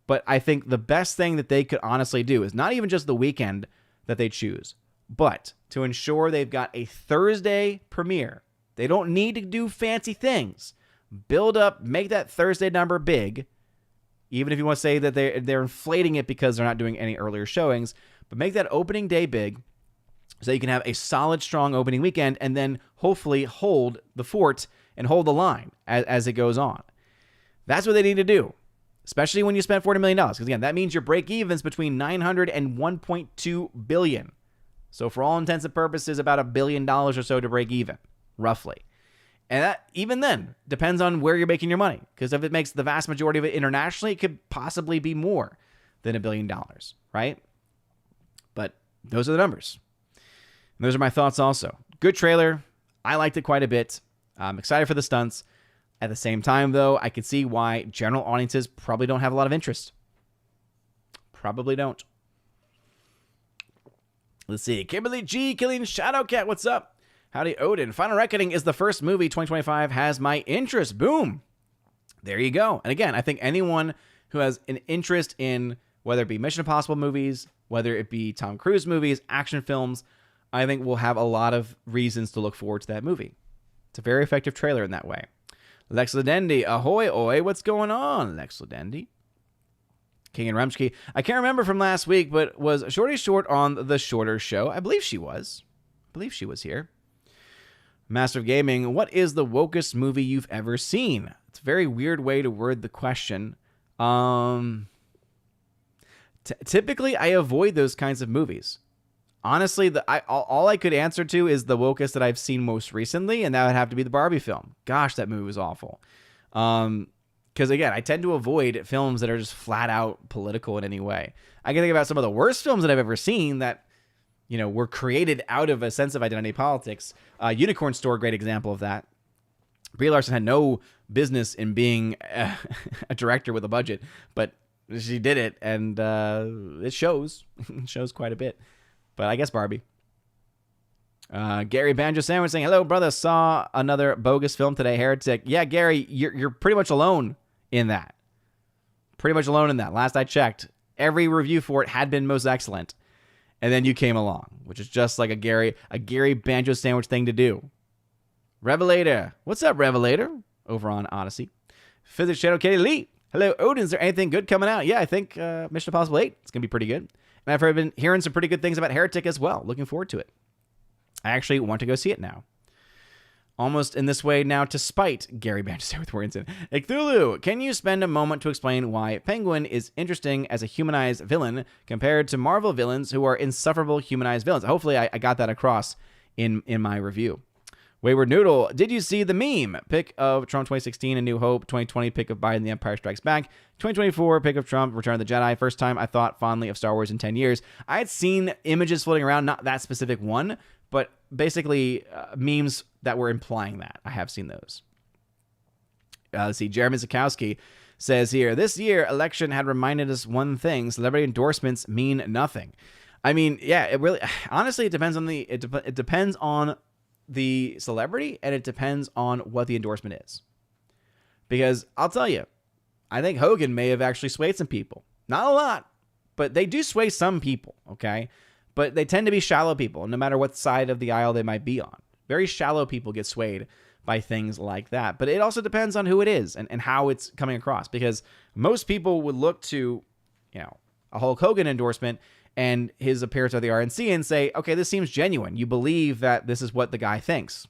But I think the best thing that they could honestly do is not even just the weekend that they choose, but to ensure they've got a Thursday premiere. They don't need to do fancy things. Build up, make that Thursday number big, even if you want to say that they're inflating it because they're not doing any earlier showings, but make that opening day big so you can have a solid, strong opening weekend and then hopefully hold the fort and hold the line as it goes on. That's what they need to do, especially when you spend $40 million. Because again, that means your break-evens between $900 and $1.2 billion. So for all intents and purposes, about $1 billion or so to break even, roughly. And that, even then, depends on where you're making your money. Because if it makes the vast majority of it internationally, it could possibly be more than $1 billion, right? But those are the numbers. And those are my thoughts also. Good trailer. I liked it quite a bit. I'm excited for the stunts. At the same time, though, I can see why general audiences probably don't have a lot of interest. Probably don't. Let's see. Kimberly G. Killing Shadowcat. What's up? Howdy, Odin. Final Reckoning is the first movie 2025 has my interest. Boom. There you go. And again, I think anyone who has an interest in whether it be Mission Impossible movies, whether it be Tom Cruise movies, action films, I think will have a lot of reasons to look forward to that movie. It's a very effective trailer in that way. Lex Ladendi, ahoy, oi, what's going on, Lex Ladendi? King and Rumsky, I can't remember from last week, but was Shorty Short on the Shorter Show? I believe she was. Here. Master of Gaming, what is the wokest movie you've ever seen? It's a very weird way to word the question. Typically, I avoid those kinds of movies. Honestly, all I could answer to is the wokest that I've seen most recently, and that would have to be the Barbie film. Gosh, that movie was awful. Because, again, I tend to avoid films that are just flat out political in any way. I can think about some of the worst films that I've ever seen that, were created out of a sense of identity politics. Unicorn Store, great example of that. Brie Larson had no business in being a director with a budget, but she did it, and it shows. It shows quite a bit. But I guess Barbie. Gary Banjo Sandwich saying, hello, brother. Saw another bogus film today, Heretic. Yeah, Gary, you're pretty much alone in that. Last I checked, every review for it had been most excellent. And then you came along, which is just like a Gary Banjo Sandwich thing to do. Revelator. What's up, Revelator? Over on Odyssey. Physics Channel Katie Lee. Hello, Odin. Is there anything good coming out? Yeah, I think Mission Impossible 8 is going to be pretty good. And I've been hearing some pretty good things about Heretic as well. Looking forward to it. I actually want to go see it now. Almost in this way now to spite Gary Bannister with Warrington. Cthulhu, can you spend a moment to explain why Penguin is interesting as a humanized villain compared to Marvel villains who are insufferable humanized villains? Hopefully I got that across in my review. Wayward Noodle, did you see the meme? Pick of Trump 2016, A New Hope. 2020, pick of Biden, The Empire Strikes Back. 2024, pick of Trump, Return of the Jedi. First time I thought fondly of Star Wars in 10 years. I had seen images floating around, not that specific one, but basically memes that were implying that. I have seen those. Let's see. Jeremy Zakowski says here, this year election had reminded us one thing: celebrity endorsements mean nothing. I mean, yeah, it really, honestly, it depends on it depends on the celebrity, and it depends on what the endorsement is. Because I'll tell you, I think Hogan may have actually swayed some people. Not a lot, but they do sway some people, okay? But they tend to be shallow people, no matter what side of the aisle they might be on. Very shallow people get swayed by things like that. But it also depends on who it is and how it's coming across. Because most people would look to, a Hulk Hogan endorsement and his appearance at the RNC and say, okay, this seems genuine. You believe that this is what the guy thinks.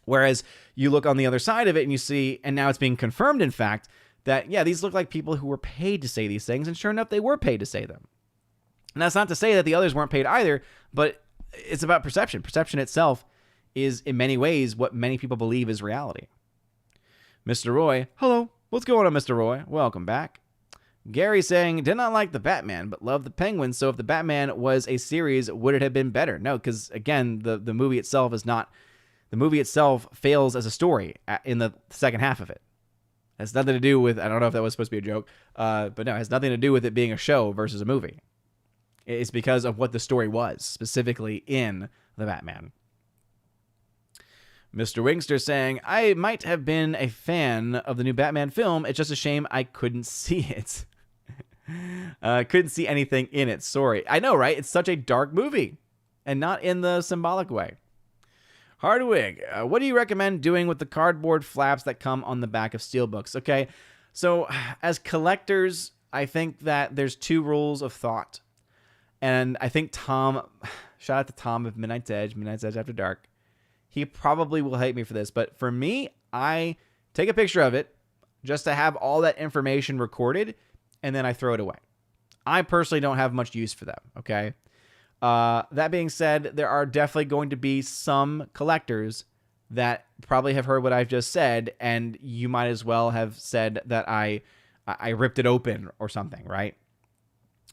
Whereas you look on the other side of it and you see, and now it's being confirmed, in fact, that, yeah, these look like people who were paid to say these things. And sure enough, they were paid to say them. And that's not to say that the others weren't paid either, but it's about perception. Perception itself is, in many ways, what many people believe is reality. Mr. Roy, hello. What's going on, Mr. Roy? Welcome back. Gary saying, did not like the Batman, but love the Penguin. So if the Batman was a series, would it have been better? No, because, again, the movie itself is not... The movie itself fails as a story in the second half of it. It has nothing to do with... I don't know if that was supposed to be a joke, but no, it has nothing to do with it being a show versus a movie. It's because of what the story was, specifically in the Batman. Mr. Wingster saying, I might have been a fan of the new Batman film. It's just a shame I couldn't see it. Couldn't see anything in it. Sorry. I know, right? It's such a dark movie, and not in the symbolic way. Hardwig, what do you recommend doing with the cardboard flaps that come on the back of steelbooks? Okay, so as collectors, I think that there's two rules of thought. And I think Tom, shout out to Tom of Midnight's Edge After Dark. He probably will hate me for this, but for me, I take a picture of it just to have all that information recorded, and then I throw it away. I personally don't have much use for them, okay? That being said, there are definitely going to be some collectors that probably have heard what I've just said, and you might as well have said that I ripped it open or something, right?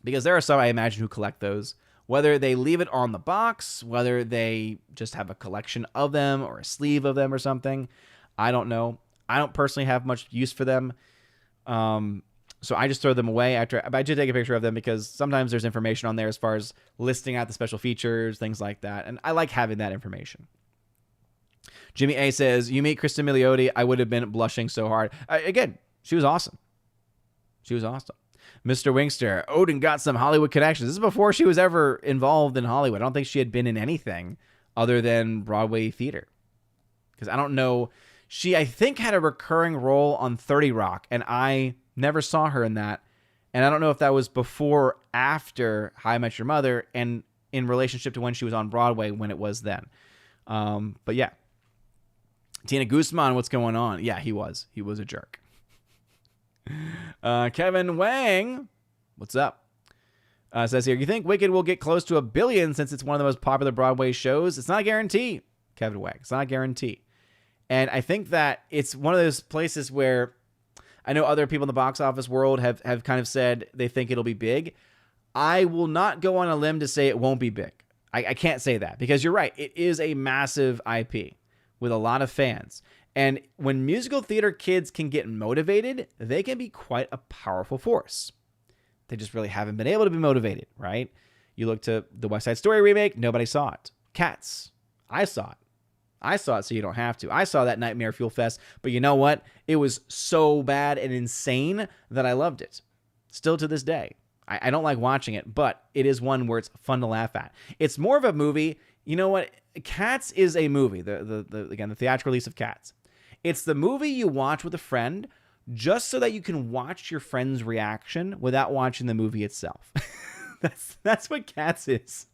Because there are some, I imagine, who collect those. Whether they leave it on the box, whether they just have a collection of them or a sleeve of them or something, I don't know. I don't personally have much use for them. So I just throw them away after. I do take a picture of them because sometimes there's information on there as far as listing out the special features, things like that. And I like having that information. Jimmy A says, you meet Kristen Milioti, I would have been blushing so hard. Again, she was awesome. She was awesome. Mr. Wingster, Odin got some Hollywood connections. This is before she was ever involved in Hollywood. I don't think she had been in anything other than Broadway theater. Because I don't know. She, I think, had a recurring role on 30 Rock, and I never saw her in that. And I don't know if that was before or after How I Met Your Mother and in relationship to when she was on Broadway, when it was then. But yeah. Tina Guzman, what's going on? Yeah, he was. He was a jerk. Kevin Wang, what's up? Says here, you think Wicked will get close to 1 billion since it's one of the most popular Broadway shows? It's not a guarantee, Kevin Wang. It's not a guarantee. And I think that it's one of those places where I know other people in the box office world have kind of said they think it'll be big. I will not go on a limb to say it won't be big. I can't say that because you're right. It is a massive IP with a lot of fans. And when musical theater kids can get motivated, they can be quite a powerful force. They just really haven't been able to be motivated, right? You look to the West Side Story remake, nobody saw it. Cats, I saw it. I saw it so you don't have to. I saw that Nightmare Fuel Fest, but you know what? It was so bad and insane that I loved it. Still to this day. I don't like watching it, but it is one where it's fun to laugh at. It's more of a movie You know what? Cats is a movie. Again, the theatrical release of Cats. It's the movie you watch with a friend just so that you can watch your friend's reaction without watching the movie itself. That's what Cats is.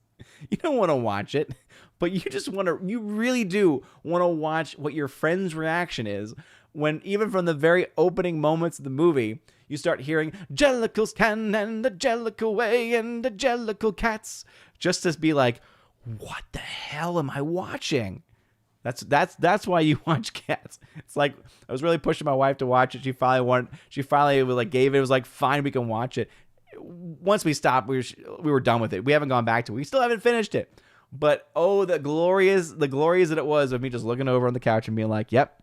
You don't want to watch it, but you really do want to watch what your friend's reaction is when, even from the very opening moments of the movie, you start hearing Jellicles can and the Jellicle way and the Jellicle cats, just to be like, what the hell am I watching? That's why you watch Cats. It's like, I was really pushing my wife to watch it. She finally gave it. It was like, fine, we can watch it. Once we stopped, we were done with it. We haven't gone back to it. We still haven't finished it. But the glories that it was of me just looking over on the couch and being like, yep,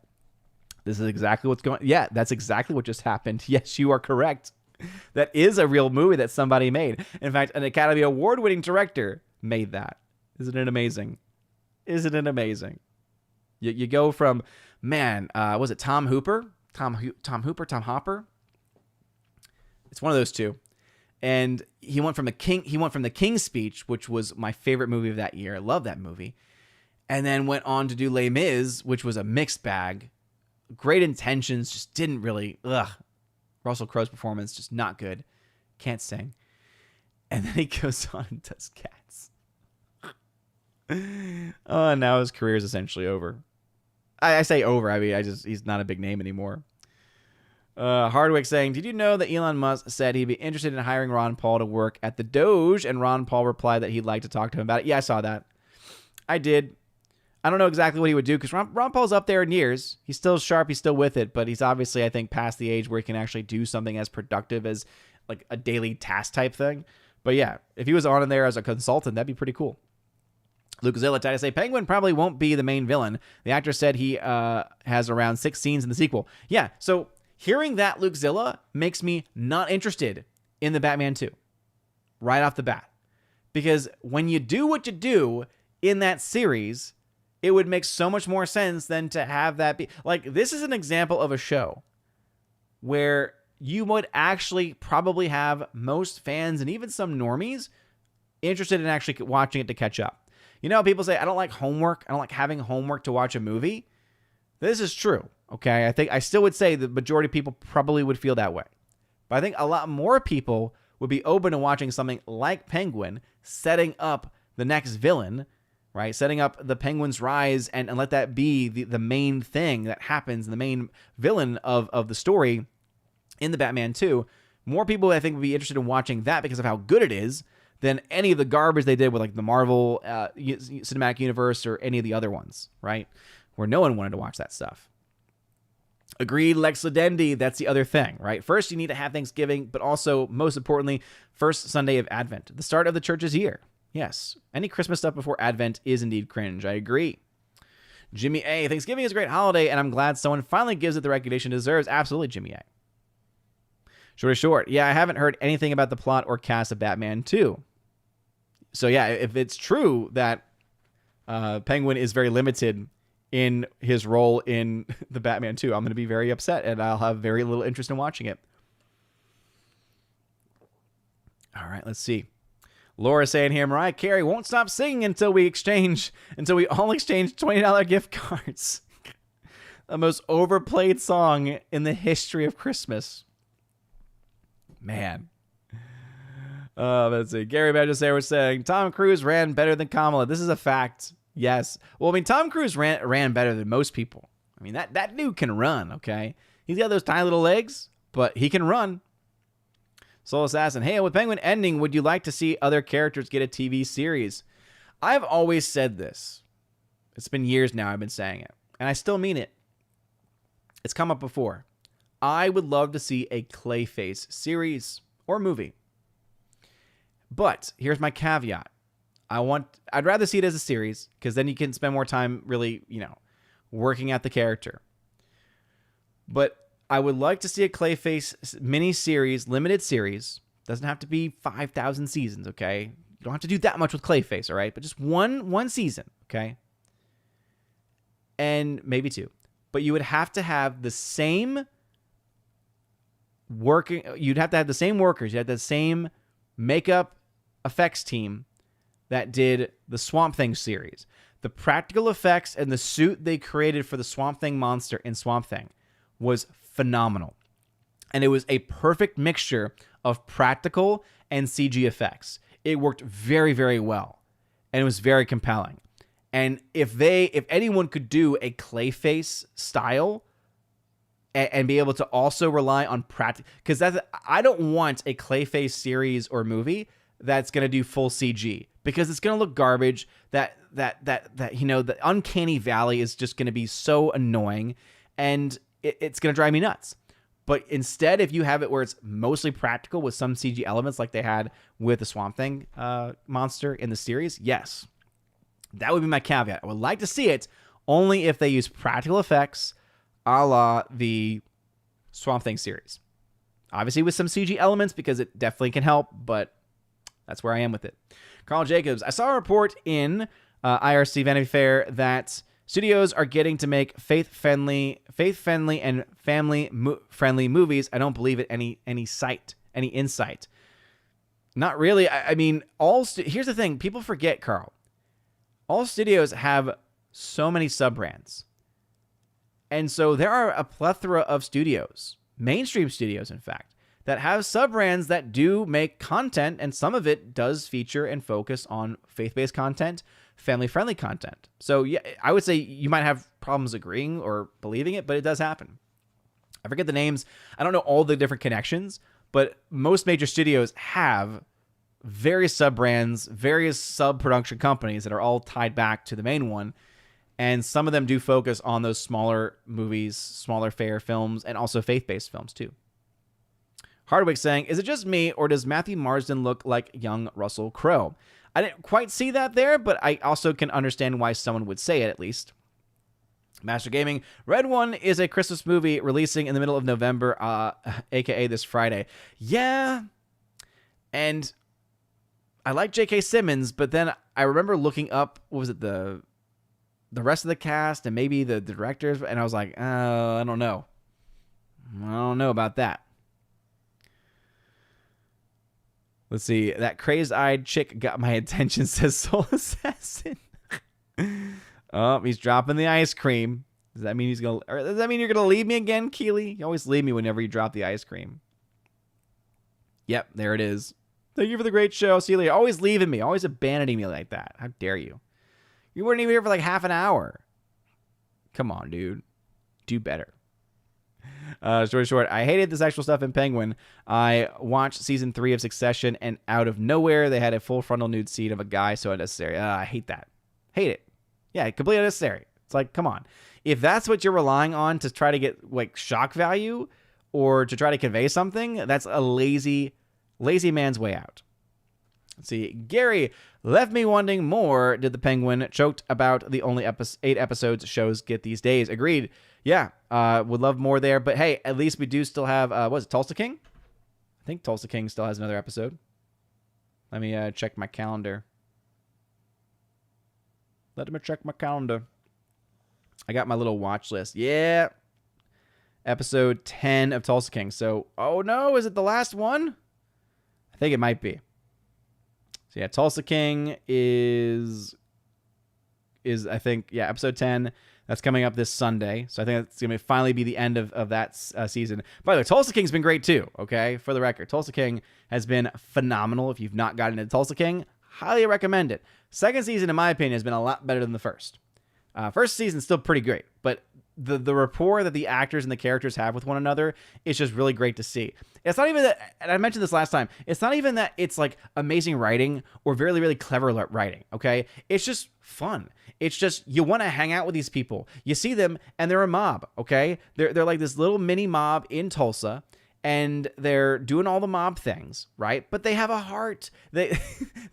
this is exactly what's going. Yeah, that's exactly what just happened. Yes, you are correct. That is a real movie that somebody made. In fact, an Academy Award-winning director made that. Isn't it amazing? Isn't it amazing? You go from, man, was it Tom Hooper? Tom Hopper? It's one of those two. And he went from the King's Speech, which was my favorite movie of that year. I love that movie. And then went on to do Les Mis, which was a mixed bag. Great intentions, just didn't really. Russell Crowe's performance, just not good. Can't sing. And then he goes on and does Cats. Oh, and now his career is essentially over. I say over. I mean, he's not a big name anymore. Hardwick saying, did you know that Elon Musk said he'd be interested in hiring Ron Paul to work at the Doge? And Ron Paul replied that he'd like to talk to him about it. Yeah, I saw that. I did. I don't know exactly what he would do because Ron Paul's up there in years. He's still sharp. He's still with it. But he's obviously, I think, past the age where he can actually do something as productive as like a daily task type thing. But yeah, if he was on in there as a consultant, that'd be pretty cool. Luke Zilla tried to say Penguin probably won't be the main villain. The actor said he has around 6 scenes in the sequel. Yeah, so hearing that, Luke Zilla, makes me not interested in the Batman 2 right off the bat. Because when you do what you do in that series, it would make so much more sense than to have that be. Like, this is an example of a show where you would actually probably have most fans and even some normies interested in actually watching it to catch up. You know, people say, I don't like homework. I don't like having homework to watch a movie. This is true, okay? I still would say the majority of people probably would feel that way. But I think a lot more people would be open to watching something like Penguin, setting up the next villain, right? Setting up the Penguin's rise and let that be the main thing that happens, the main villain of the story in the Batman 2. More people, I think, would be interested in watching that because of how good it is than any of the garbage they did with like the Marvel Cinematic Universe or any of the other ones, right? Where no one wanted to watch that stuff. Agreed, Lex Ladendi, that's the other thing, right? First, you need to have Thanksgiving, but also, most importantly, first Sunday of Advent, the start of the church's year. Yes, any Christmas stuff before Advent is indeed cringe. I agree. Jimmy A, Thanksgiving is a great holiday, and I'm glad someone finally gives it the recognition it deserves. Absolutely, Jimmy A. Short. Yeah, I haven't heard anything about the plot or cast of Batman 2. So yeah, if it's true that Penguin is very limited in his role in the Batman 2, I'm going to be very upset and I'll have very little interest in watching it. All right, let's see. Laura saying here, Mariah Carey won't stop singing until we all exchange $20 gift cards. The most overplayed song in the history of Christmas. Man. Let's see. Gary Badger was saying, Tom Cruise ran better than Kamala. This is a fact. Yes. Well, I mean, Tom Cruise ran better than most people. I mean, that dude can run, okay? He's got those tiny little legs, but he can run. Soul Assassin, hey, with Penguin ending, would you like to see other characters get a TV series? I've always said this. It's been years now I've been saying it, and I still mean it. It's come up before. I would love to see a Clayface series or movie. But here's my caveat. I'd rather see it as a series because then you can spend more time really, working at the character. But I would like to see a Clayface mini-series, limited series. Doesn't have to be 5,000 seasons, okay? You don't have to do that much with Clayface, all right? But just one season, okay? And maybe 2. But you would have to have the same you'd have to have the same workers. You have the same makeup effects team that did the Swamp Thing series. The practical effects and the suit they created for the Swamp Thing monster in Swamp Thing was phenomenal. And it was a perfect mixture of practical and CG effects. It worked very, very well. And it was very compelling. And if anyone could do a Clayface style and be able to also rely on practical, because I don't want a Clayface series or movie that's going to do full CG, because it's going to look garbage. The uncanny valley is just going to be so annoying, and it's going to drive me nuts. But instead, if you have it where it's mostly practical with some CG elements like they had with the Swamp Thing monster in the series, yes, that would be my caveat. I would like to see it only if they use practical effects a la the Swamp Thing series. Obviously with some CG elements, because it definitely can help, but that's where I am with it. Carl Jacobs, I saw a report in IRC Vanity Fair that studios are getting to make faith-friendly and family-friendly movies. I don't believe it. Any insight? Not really. I mean, here's the thing. People forget, Carl. All studios have so many sub-brands. And so there are a plethora of studios, mainstream studios, in fact, that have sub-brands that do make content, and some of it does feature and focus on faith-based content, family-friendly content. So yeah, I would say you might have problems agreeing or believing it, but it does happen. I forget the names. I don't know all the different connections, but most major studios have various sub-brands, various sub-production companies that are all tied back to the main one. And some of them do focus on those smaller movies, smaller fare films, and also faith-based films too. Hardwick saying, is it just me, or does Matthew Marsden look like young Russell Crowe? I didn't quite see that there, but I also can understand why someone would say it, at least. Master Gaming, Red One is a Christmas movie releasing in the middle of November, aka this Friday. Yeah, and I like J.K. Simmons, but then I remember looking up, what was it, the rest of the cast and maybe the directors, and I was like, I don't know. I don't know about that. Let's see. That crazed-eyed chick got my attention, says Soul Assassin. Oh, he's dropping the ice cream. Does that mean you're gonna leave me again, Keely? You always leave me whenever you drop the ice cream. Yep, there it is. Thank you for the great show. See you later. Always leaving me. Always abandoning me like that. How dare you? You weren't even here for like half an hour. Come on, dude. Do better. Story short, I hated the sexual stuff in Penguin. I watched season 3 of Succession, and out of nowhere, they had a full frontal nude scene of a guy, so unnecessary. I hate that. Hate it. Yeah, completely unnecessary. It's like, come on. If that's what you're relying on to try to get like shock value or to try to convey something, that's a lazy man's way out. Let's see. Gary left me wanting more. Did the Penguin choked about the only 8 episodes shows get these days? Agreed. Yeah, would love more there. But hey, at least we do still have, what is it, Tulsa King? I think Tulsa King still has another episode. Let me check my calendar. Let me check my calendar. I got my little watch list. Yeah. Episode 10 of Tulsa King. So, oh no, is it the last one? I think it might be. So yeah, Tulsa King is I think, yeah, episode 10. That's coming up this Sunday. So I think that's going to finally be the end of that season. By the way, Tulsa King's been great too, okay? For the record, Tulsa King has been phenomenal. If you've not gotten into Tulsa King, highly recommend it. Second season, in my opinion, has been a lot better than the first. First season's still pretty great, but the rapport that the actors and the characters have with one another is just really great to see. It's not even that, and I mentioned this last time, it's not even that it's like amazing writing or really, really clever writing, okay? It's just fun. It's just, you want to hang out with these people. You see them, and they're a mob, okay? They're like this little mini mob in Tulsa, and they're doing all the mob things, right? But they have a heart. They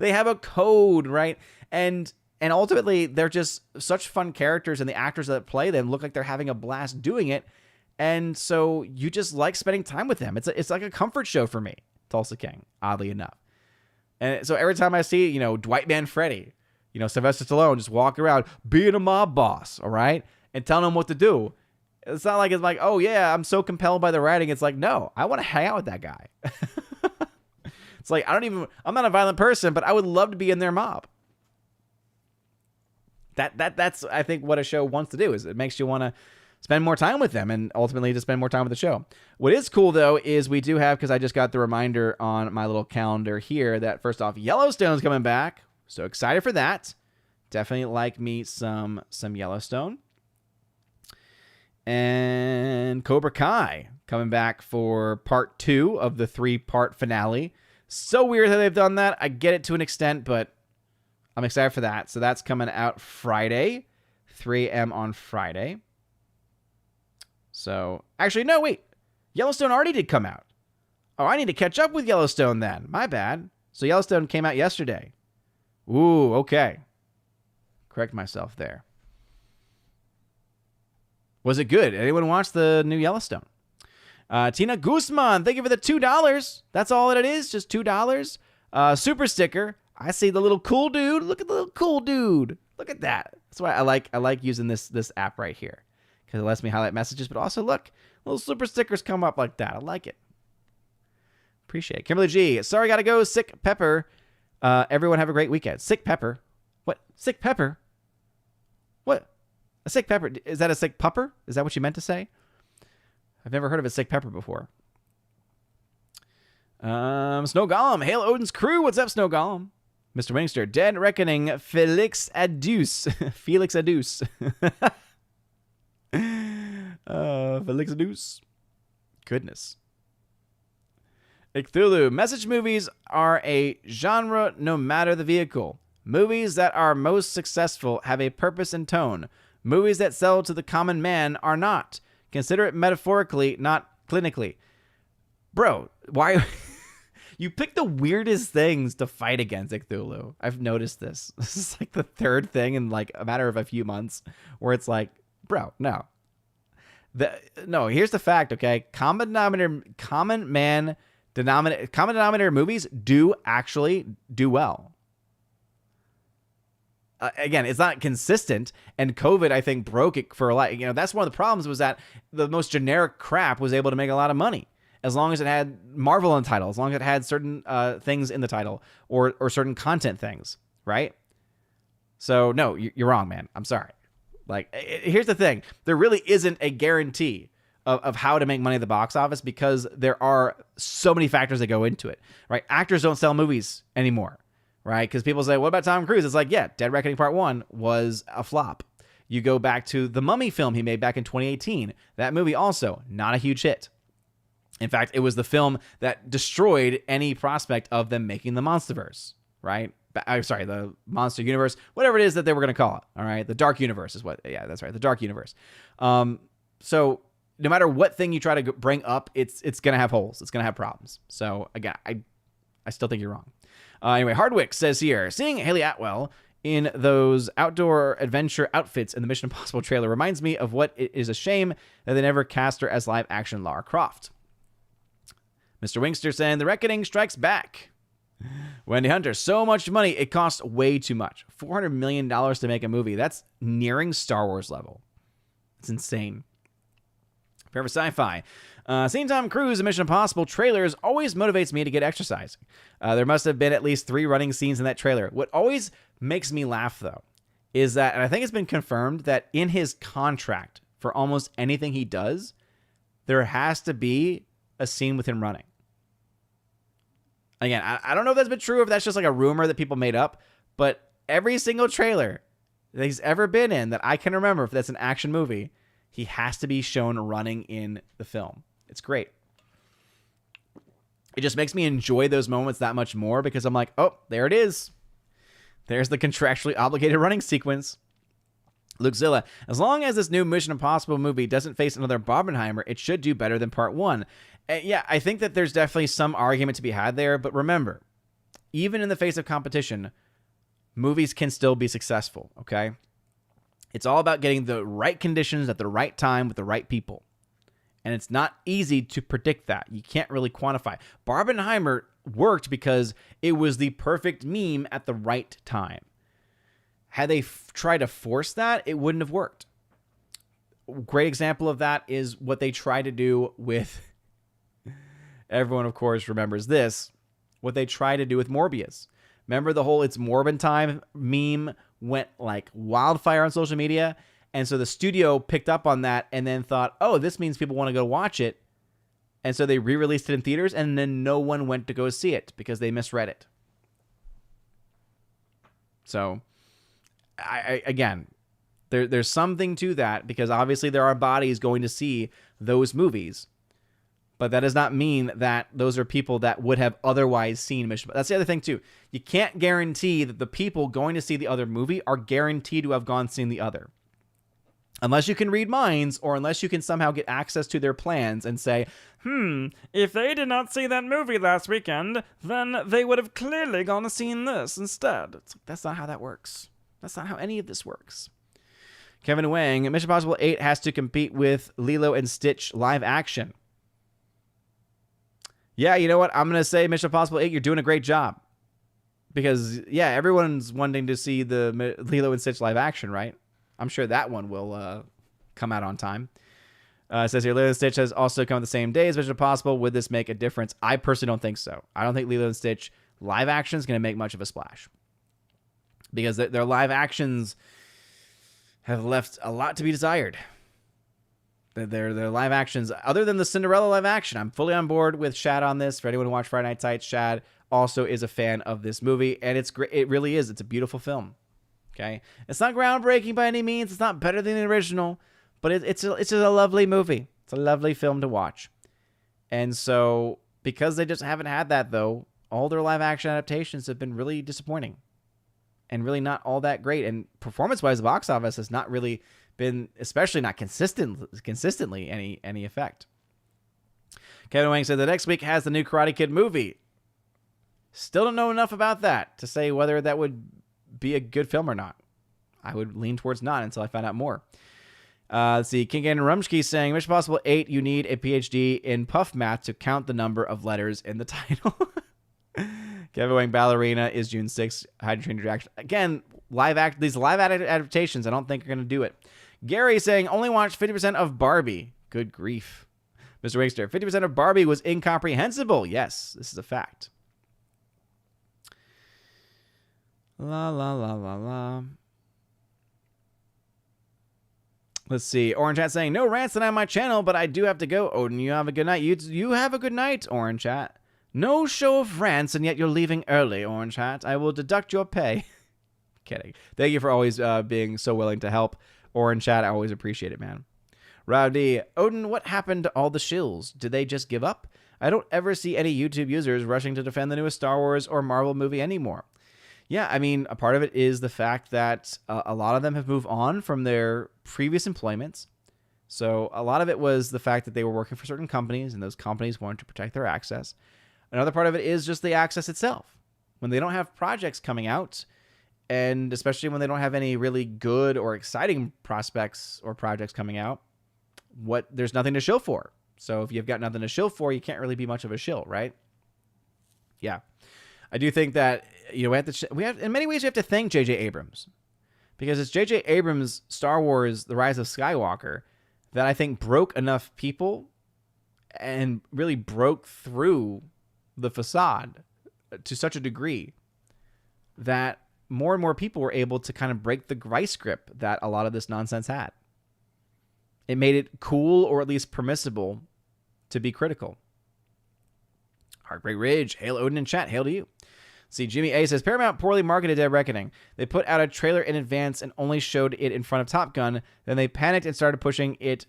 have a code, right? And ultimately, they're just such fun characters, and the actors that play them look like they're having a blast doing it. And so you just like spending time with them. It's like a comfort show for me, Tulsa King, oddly enough. And so every time I see, Dwight Manfredi, Sylvester Stallone just walk around being a mob boss, all right, and telling them what to do. It's not like it's like, oh yeah, I'm so compelled by the writing. It's like, no, I want to hang out with that guy. It's like, I'm not a violent person, but I would love to be in their mob. That's I think what a show wants to do is it makes you want to spend more time with them and ultimately to spend more time with the show. What is cool though is we do have, because I just got the reminder on my little calendar here, that first off, Yellowstone's coming back. So excited for that. Definitely like me some Yellowstone. And Cobra Kai coming back for part 2 of the 3-part finale. So weird how they've done that. I get it to an extent, but I'm excited for that. So that's coming out Friday, 3 a.m. on Friday. So, actually, no, wait. Yellowstone already did come out. Oh, I need to catch up with Yellowstone then. My bad. So Yellowstone came out yesterday. Ooh, okay. Correct myself there. Was it good? Anyone watch the new Yellowstone? Tina Guzman, thank you for the $2. That's all that it is, just $2. Super sticker. I see the little cool dude. Look at the little cool dude. Look at that. That's why I like using this app right here, because it lets me highlight messages, but also look, little super stickers come up like that. I like it. Appreciate it. Kimberly G. Sorry, gotta go. Sick pepper. Everyone have a great weekend. Sick pepper. What? Sick pepper? What? A sick pepper? Is that a sick pupper? Is that what you meant to say? I've never heard of a sick pepper before. Snow Golem. Hail Odin's crew. What's up, Snow Golem? Mr. Wingster. Dead Reckoning. Felix Adus. Felix Adus. Felix Adus. Goodness. Cthulhu. Message movies are a genre no matter the vehicle. Movies that are most successful have a purpose and tone. Movies that sell to the common man are not. Consider it metaphorically, not clinically. Bro, why? You pick the weirdest things to fight against, Cthulhu. I've noticed this. This is like the third thing in like a matter of a few months where it's like, bro, no. No, here's the fact, okay? Common denominator movies do actually do well. Again, it's not consistent, and COVID, I think, broke it for a lot. You know, that's one of the problems, was that the most generic crap was able to make a lot of money, as long as it had Marvel in the title, as long as it had certain things in the title, or certain content things, right? So, no, you're wrong, man. I'm sorry. Like, here's the thing. There really isn't a guarantee of how to make money at the box office, because there are so many factors that go into it, right? Actors don't sell movies anymore. Right? Because people say, what about Tom Cruise? It's like, yeah, Dead Reckoning Part 1 was a flop. You go back to the Mummy film he made back in 2018. That movie also, not a huge hit. In fact, it was the film that destroyed any prospect of them making the Monsterverse, right? I'm sorry, the Monster Universe, whatever it is that they were going to call it, all right? The Dark Universe is what, yeah, that's right, the Dark Universe. So no matter what thing you try to bring up, it's going to have holes. It's going to have problems. So again, I still think you're wrong. Anyway, Hardwick says here, seeing Haley Atwell in those outdoor adventure outfits in the Mission Impossible trailer reminds me of what it is a shame that they never cast her as live-action Lara Croft. Mr. Wingster saying, The Reckoning strikes back. Wendy Hunter, so much money, it costs way too much. $400 million to make a movie. That's nearing Star Wars level. It's insane. Forever Sci-Fi. Seeing Tom Cruise in Mission Impossible trailers always motivates me to get exercising. There must have been at least 3 running scenes in that trailer. What always makes me laugh, though, is that, and I think it's been confirmed, that in his contract for almost anything he does, there has to be a scene with him running. Again, I don't know if that's been true, or if that's just like a rumor that people made up, but every single trailer that he's ever been in that I can remember, if that's an action movie, he has to be shown running in the film. It's great. It just makes me enjoy those moments that much more, because I'm like, oh, there it is. There's the contractually obligated running sequence. Lukezilla, as long as this new Mission Impossible movie doesn't face another Barbenheimer, it should do better than Part 1. Yeah, I think that there's definitely some argument to be had there, but remember, even in the face of competition, movies can still be successful, okay? It's all about getting the right conditions at the right time with the right people. And it's not easy to predict that. You can't really quantify. Barbenheimer worked because it was the perfect meme at the right time. Had they tried to force that, it wouldn't have worked. Great example of that is what they tried to do with, everyone of course remembers this, what they tried to do with Morbius. Remember the whole It's Morbin Time meme went like wildfire on social media. And so the studio picked up on that and then thought, oh, this means people want to go watch it. And so they re-released it in theaters, and then no one went to go see it because they misread it. So, again, there's something to that, because obviously there are bodies going to see those movies. But that does not mean that those are people that would have otherwise seen Mission. That's the other thing, too. You can't guarantee that the people going to see the other movie are guaranteed to have gone seen the other. Unless you can read minds, or unless you can somehow get access to their plans and say, if they did not see that movie last weekend, then they would have clearly gone and seen this instead. That's not how that works. That's not how any of this works. Kevin Wang, Mission Impossible 8 has to compete with Lilo and Stitch live action. Yeah, you know what? I'm going to say Mission Impossible 8, you're doing a great job. Because, yeah, everyone's wanting to see the Lilo and Stitch live action, right? I'm sure that one will come out on time. It says here, Lilo and Stitch has also come the same day as Mission Impossible. Would this make a difference? I personally don't think so. I don't think Lilo and Stitch live action is going to make much of a splash. Because their live actions have left a lot to be desired. Their live actions, other than the Cinderella live action, I'm fully on board with Shad on this. For anyone who watched Friday Night Tights, Shad also is a fan of this movie. And it's great. It really is. It's a beautiful film. Okay, it's not groundbreaking by any means. It's not better than the original, but it's a lovely movie. It's a lovely film to watch. And so, because they just haven't had that, though, all their live action adaptations have been really disappointing and really not all that great. And performance-wise, the box office has not really been, especially not consistently any effect. Kevin Wang said the next week has the new Karate Kid movie. Still don't know enough about that to say whether that would be a good film or not. I would lean towards not until I find out more. Let's see. King and Rumsky saying, Mission Impossible 8, you need a PhD in puff math to count the number of letters in the title. Kevin Wang, Ballerina is June 6th. Hydrogen Reaction. Again, these live adaptations, I don't think are going to do it. Gary saying, only watched 50% of Barbie. Good grief. Mr. Wingster, 50% of Barbie was incomprehensible. Yes, this is a fact. La, la, la, la, la. Let's see. Orange Chat saying, no rants tonight on my channel, but I do have to go. Odin, you have a good night. You have a good night, Orange Chat. No show of rants, and yet you're leaving early, Orange Hat. I will deduct your pay. Kidding. Thank you for always being so willing to help, Orange Chat. I always appreciate it, man. Rowdy, Odin, what happened to all the shills? Did they just give up? I don't ever see any YouTube users rushing to defend the newest Star Wars or Marvel movie anymore. Yeah, I mean, a part of it is the fact that a lot of them have moved on from their previous employments. So a lot of it was the fact that they were working for certain companies, and those companies wanted to protect their access. Another part of it is just the access itself. When they don't have projects coming out, and especially when they don't have any really good or exciting prospects or projects coming out, there's nothing to shill for. So if you've got nothing to shill for, you can't really be much of a shill, right? Yeah. I do think that, you know, we have in many ways we have to thank J.J. Abrams, because it's J.J. Abrams' Star Wars: The Rise of Skywalker that I think broke enough people and really broke through the facade to such a degree that more and more people were able to kind of break the vice grip that a lot of this nonsense had. It made it cool, or at least permissible, to be critical. Heartbreak Ridge, hail Odin in chat, hail to you. See, Jimmy A says, Paramount poorly marketed Dead Reckoning. They put out a trailer in advance and only showed it in front of Top Gun. Then they panicked and started pushing it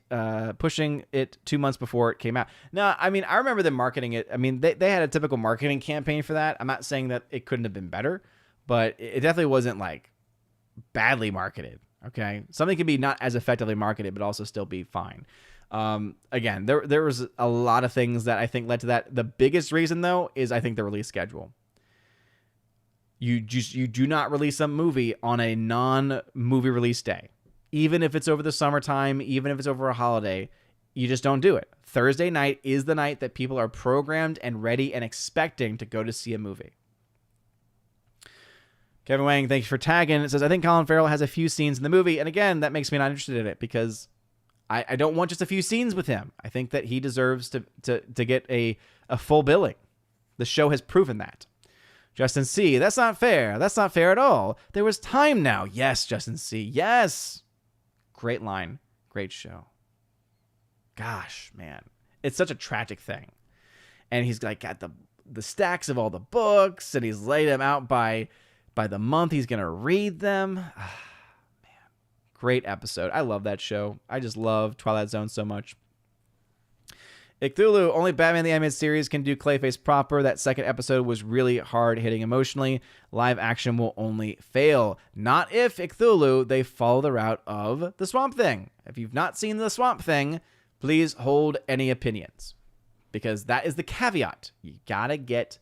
2 months before it came out. No, I mean, I remember them marketing it. I mean, they had a typical marketing campaign for that. I'm not saying that it couldn't have been better, but it definitely wasn't like badly marketed. Okay, something can be not as effectively marketed, but also still be fine. Again, there was a lot of things that I think led to that. The biggest reason, though, is I think the release schedule. You do not release a movie on a non-movie release day. Even if it's over the summertime, even if it's over a holiday, you just don't do it. Thursday night is the night that people are programmed and ready and expecting to go to see a movie. Kevin Wang, thank you for tagging. It says, I think Colin Farrell has a few scenes in the movie. And again, that makes me not interested in it, because I don't want just a few scenes with him. I think that he deserves to get a full billing. The show has proven that. Justin C. That's not fair. That's not fair at all. There was time now. Yes, Justin C. Yes. Great line. Great show. Gosh, man. It's such a tragic thing. And he's like got the stacks of all the books, and he's laid them out by the month he's going to read them. Man. Great episode. I love that show. I just love Twilight Zone so much. Cthulhu, only Batman the Animated Series can do Clayface proper. That second episode was really hard-hitting emotionally. Live action will only fail. Not if Cthulhu, they follow the route of the Swamp Thing. If you've not seen the Swamp Thing, please hold any opinions. Because that is the caveat. You gotta get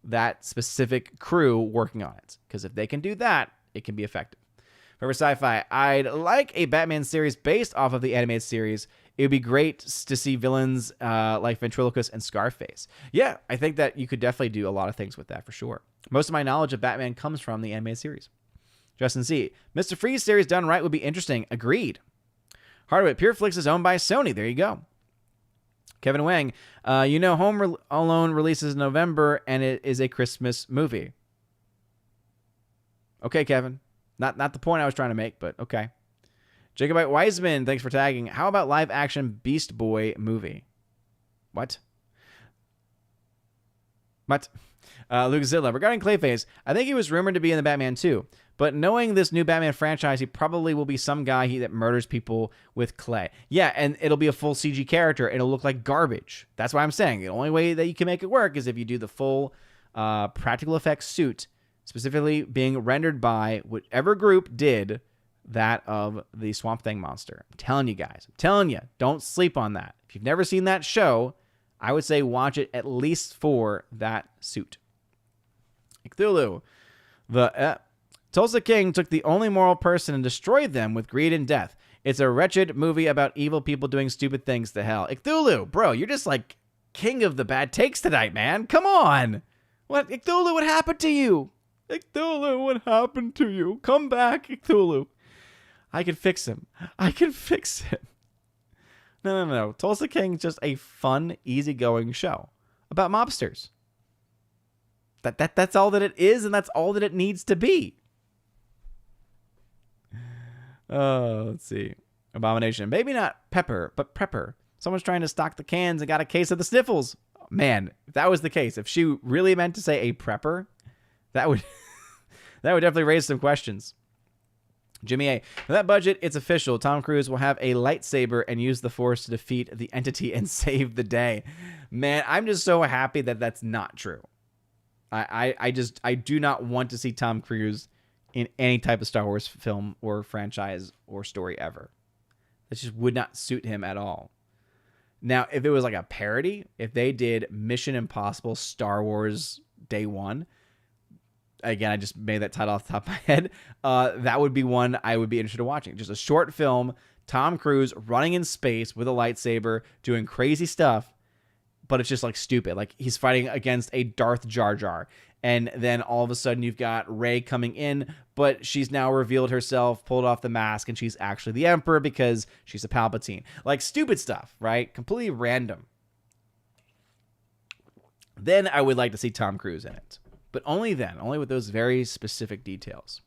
that specific crew working on it. Because if they can do that, it can be effective. For sci-fi, I'd like a Batman series based off of the animated series. It would be great to see villains like Ventriloquist and Scarface. Yeah, I think that you could definitely do a lot of things with that for sure. Most of my knowledge of Batman comes from the animated series. Justin C. Mr. Freeze series done right would be interesting. Agreed. Hardwit, PureFlix is owned by Sony. There you go. Kevin Wang, Home Alone releases in November, and it is a Christmas movie. Okay, Kevin. Not the point I was trying to make, but okay. Jacobite Wiseman, thanks for tagging. How about live-action Beast Boy movie? What? Luke Zilla, regarding Clayface, I think he was rumored to be in the Batman 2, but knowing this new Batman franchise, he probably will be some guy that murders people with clay. Yeah, and it'll be a full CG character. It'll look like garbage. That's why I'm saying the only way that you can make it work is if you do the full practical effects suit, specifically being rendered by whichever group did that of the Swamp Thing monster. I'm telling you guys. I'm telling you. Don't sleep on that. If you've never seen that show, I would say watch it at least for that suit. Cthulhu. The Tulsa King took the only moral person and destroyed them with greed and death. It's a wretched movie about evil people doing stupid things to hell. Cthulhu, bro, you're just like king of the bad takes tonight, man. Come on. What, Cthulhu, what happened to you? Cthulhu, what happened to you? Come back, Cthulhu. I can fix him. No. Tulsa King's just a fun, easygoing show about mobsters. That's all that it is, and that's all that it needs to be. Let's see. Abomination. Maybe not Pepper, but Prepper. Someone's trying to stock the cans and got a case of the sniffles. Man, if that was the case, if she really meant to say a prepper, that would definitely raise some questions. Jimmy A. For that budget, it's official. Tom Cruise will have a lightsaber and use the Force to defeat the entity and save the day. Man, I'm just so happy that that's not true. I do not want to see Tom Cruise in any type of Star Wars film or franchise or story ever. That just would not suit him at all. Now, if it was like a parody, if they did Mission Impossible Star Wars Day One, again, I just made that title off the top of my head, that would be one I would be interested in watching. Just a short film, Tom Cruise running in space with a lightsaber, doing crazy stuff, but it's just like stupid. Like he's fighting against a Darth Jar Jar. And then all of a sudden you've got Rey coming in, but she's now revealed herself, pulled off the mask, and she's actually the Emperor because she's a Palpatine. Like stupid stuff, right? Completely random. Then I would like to see Tom Cruise in it. But only then, only with those very specific details.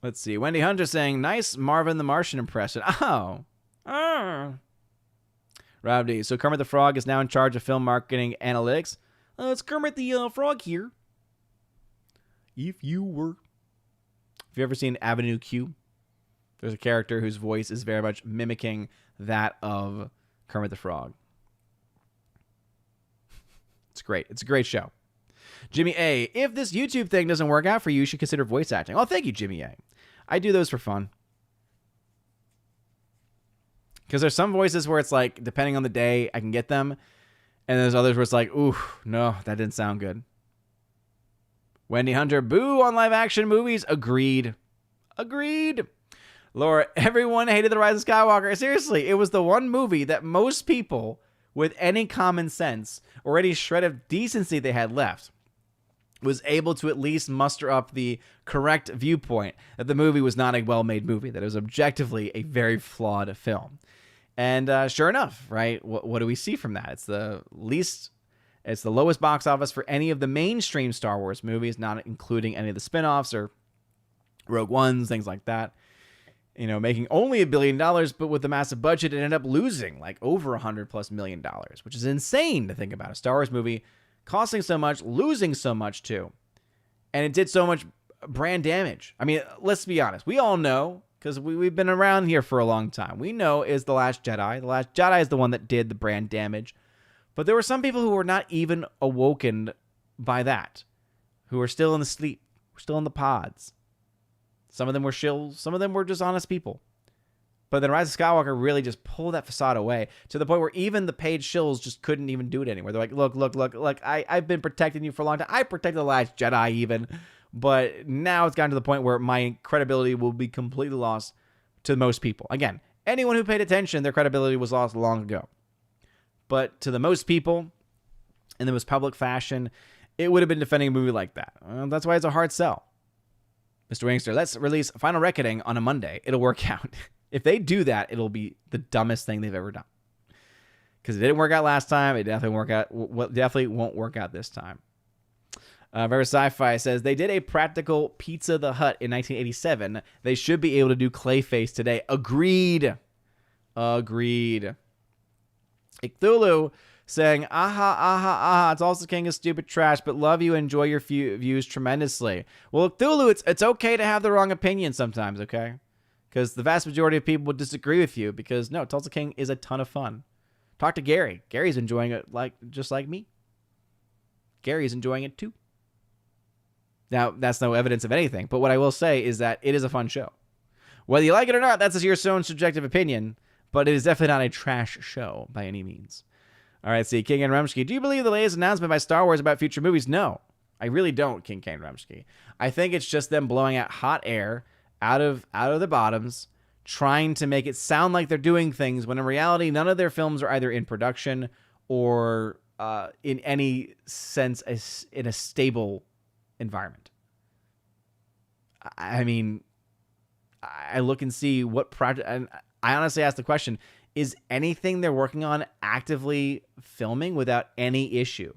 Let's see. Wendy Hunter saying, nice Marvin the Martian impression. Oh. Rob D. So Kermit the Frog is now in charge of film marketing analytics. It's Kermit the Frog here. If you were. Have you ever seen Avenue Q? There's a character whose voice is very much mimicking that of Kermit the Frog. It's great. It's a great show. Jimmy A. If this YouTube thing doesn't work out for you, you should consider voice acting. Oh, thank you, Jimmy A. I do those for fun. Because there's some voices where it's like, depending on the day, I can get them. And there's others where it's like, ooh, no, that didn't sound good. Wendy Hunter, boo on live action movies. Agreed. Laura, everyone hated The Rise of Skywalker. Seriously, it was the one movie that most people with any common sense or any shred of decency they had left was able to at least muster up the correct viewpoint that the movie was not a well-made movie, that it was objectively a very flawed film. And sure enough, right, what do we see from that? It's the lowest box office for any of the mainstream Star Wars movies, not including any of the spin-offs or Rogue Ones, things like that. Making only $1 billion, but with a massive budget, it ended up losing like over $100+ million, which is insane to think about. A Star Wars movie costing so much, losing so much too. And it did so much brand damage. I mean, let's be honest. We all know, because we've been around here for a long time. We know is The Last Jedi. The Last Jedi is the one that did the brand damage. But there were some people who were not even awoken by that, who were still in the sleep, were still in the pods. Some of them were shills. Some of them were just honest people. But then Rise of Skywalker really just pulled that facade away to the point where even the paid shills just couldn't even do it anymore. They're like, look, I've been protecting you for a long time. I protected The Last Jedi even. But now it's gotten to the point where my credibility will be completely lost to most people. Again, anyone who paid attention, their credibility was lost long ago. But to the most people, in the most public fashion, it would have been defending a movie like that. That's why it's a hard sell. Mr. Wingster, let's release Final Reckoning on a Monday. It'll work out. If they do that, it'll be the dumbest thing they've ever done. Because it didn't work out last time. It definitely won't work out this time. Very Sci-Fi says, they did a practical Pizza the Hut in 1987. They should be able to do Clayface today. Agreed. Cthulhu saying, aha, it's also king of stupid trash, but love you, enjoy your views tremendously. Well, Cthulhu, it's okay to have the wrong opinion sometimes, okay? Because the vast majority of people would disagree with you, because no, Tulsa King is a ton of fun. Talk to Gary. Gary's enjoying it just like me. Gary's enjoying it too. Now, that's no evidence of anything, but what I will say is that it is a fun show. Whether you like it or not, that's your own subjective opinion, but it is definitely not a trash show by any means. All right, see, King and Rumsky. Do you believe the latest announcement by Star Wars about future movies? No, I really don't, King and Rumsky. I think it's just them blowing out hot air out of the bottoms, trying to make it sound like they're doing things, when in reality, none of their films are either in production or in any sense in a stable environment. I mean, I look and see what project, and I honestly ask the question, is anything they're working on actively filming without any issue?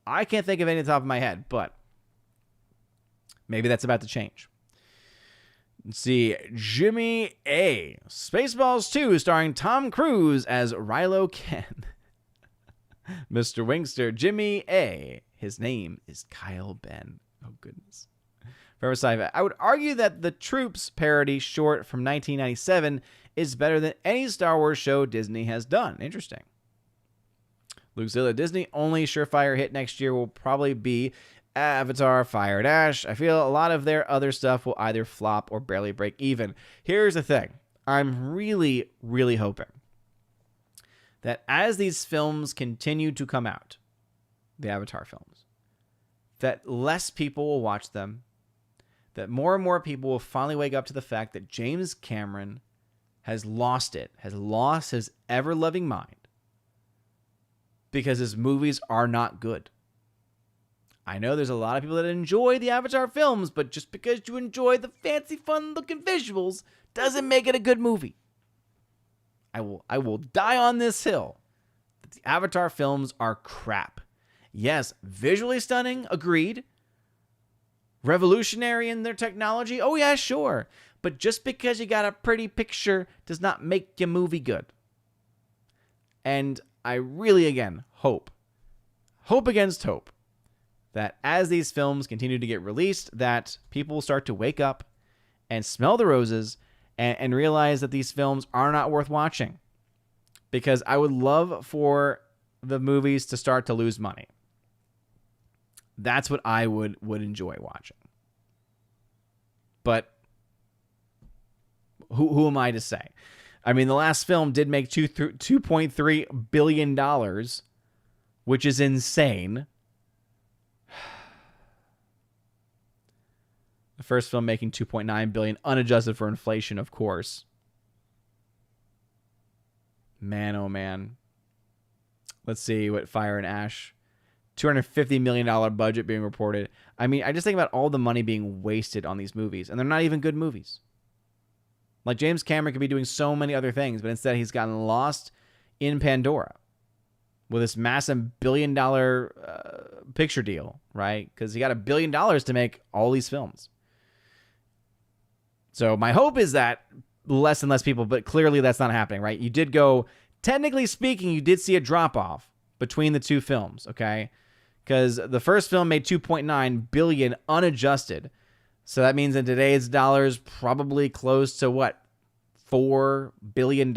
I can't think of any at the top of my head, but maybe that's about to change. Let's see. Jimmy A. Spaceballs 2 starring Tom Cruise as Rilo Ken. Mr. Wingster. Jimmy A. His name is Kyle Ben. Oh, goodness. Forever Sci-Fi. I would argue that the Troops parody short from 1997 is better than any Star Wars show Disney has done. Interesting. Luke Zilla. Disney only surefire hit next year will probably be Avatar, Fire and Ash. I feel a lot of their other stuff will either flop or barely break even. Here's the thing. I'm really, really hoping that as these films continue to come out, the Avatar films, that less people will watch them, that more and more people will finally wake up to the fact that James Cameron has lost his ever-loving mind because his movies are not good. I know there's a lot of people that enjoy the Avatar films, but just because you enjoy the fancy, fun-looking visuals doesn't make it a good movie. I will die on this hill that the Avatar films are crap. Yes, visually stunning, agreed. Revolutionary in their technology, oh yeah, sure. But just because you got a pretty picture does not make your movie good. And I really, again, hope against hope, that as these films continue to get released, that people will start to wake up and smell the roses and realize that these films are not worth watching. Because I would love for the movies to start to lose money. That's what I would enjoy watching. But who am I to say? I mean, the last film did make $2.3 billion, which is insane. The first film making $2.9 billion, unadjusted for inflation, of course. Man, oh man. Let's see what Fire and Ash. $250 million budget being reported. I mean, I just think about all the money being wasted on these movies, and they're not even good movies. Like, James Cameron could be doing so many other things, but instead he's gotten lost in Pandora with this massive billion-dollar picture deal, right? Because he got $1 billion to make all these films. So my hope is that less and less people, but clearly that's not happening, right? You did go, technically speaking, you did see a drop-off between the two films, okay? Because the first film made $2.9 billion unadjusted. So that means in today's dollars, probably close to what? $4 billion?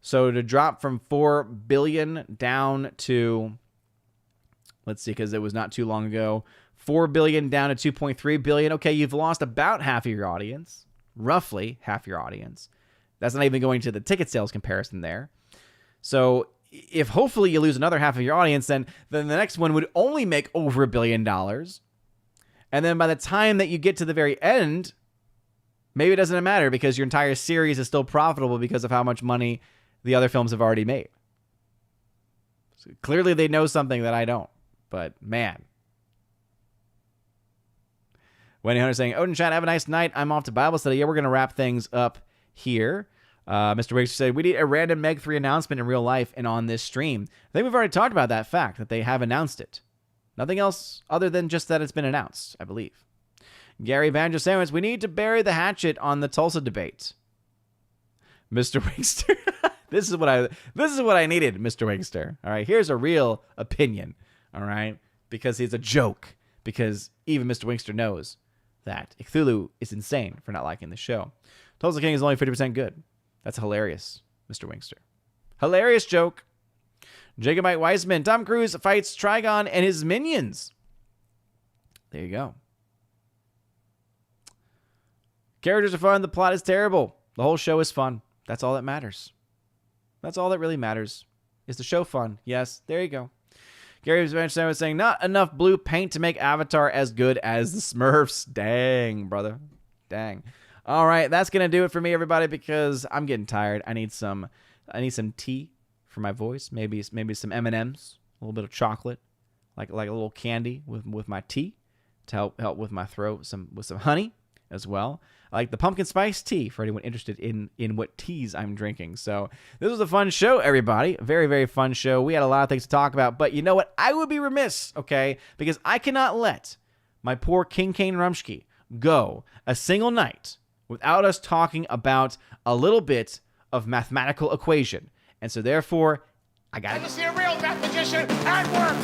So to drop from $4 billion down to, let's see, because it was not too long ago, $4 billion down to $2.3 billion. Okay, you've lost about half of your audience, roughly half your audience. That's not even going to the ticket sales comparison there. So if hopefully you lose another half of your audience, then the next one would only make over $1 billion. And then by the time that you get to the very end, maybe it doesn't matter because your entire series is still profitable because of how much money the other films have already made. So clearly they know something that I don't. But man. Wendy Hunter saying, Odin chat, have a nice night. I'm off to Bible study. Yeah, we're going to wrap things up here. Mr. Wiggs said, we need a random Meg 3 announcement in real life and on this stream. I think we've already talked about that fact, that they have announced it. Nothing else other than just that it's been announced, I believe. Gary Banjo Sandwich, we need to bury the hatchet on the Tulsa debate. Mr. Wigster, this is what I needed, Mr. Wigster. All right, here's a real opinion, all right? Because he's a joke. Because even Mr. Wigster knows that Cthulhu is insane for not liking the show. Tulsa King is only 50% good. That's hilarious, Mr. Wingster. Hilarious joke. Jacobite Weisman. Tom Cruise fights Trigon and his minions. There you go. Characters are fun. The plot is terrible. The whole show is fun. That's all that matters. That's all that really matters. Is the show fun? Yes. There you go. Gary Benson was saying, not enough blue paint to make Avatar as good as the Smurfs. Dang, brother. Dang. All right, that's going to do it for me, everybody, because I'm getting tired. I need some tea for my voice, maybe some M&Ms, a little bit of chocolate, like a little candy with my tea to help with my throat, with some honey as well. I like the pumpkin spice tea for anyone interested in what teas I'm drinking. So this was a fun show, everybody. A very, very fun show. We had a lot of things to talk about, but you know what? I would be remiss, okay, because I cannot let my poor King Kane Rumsky go a single night without us talking about a little bit of mathematical equation. And so therefore, I got to see a real mathematician at work.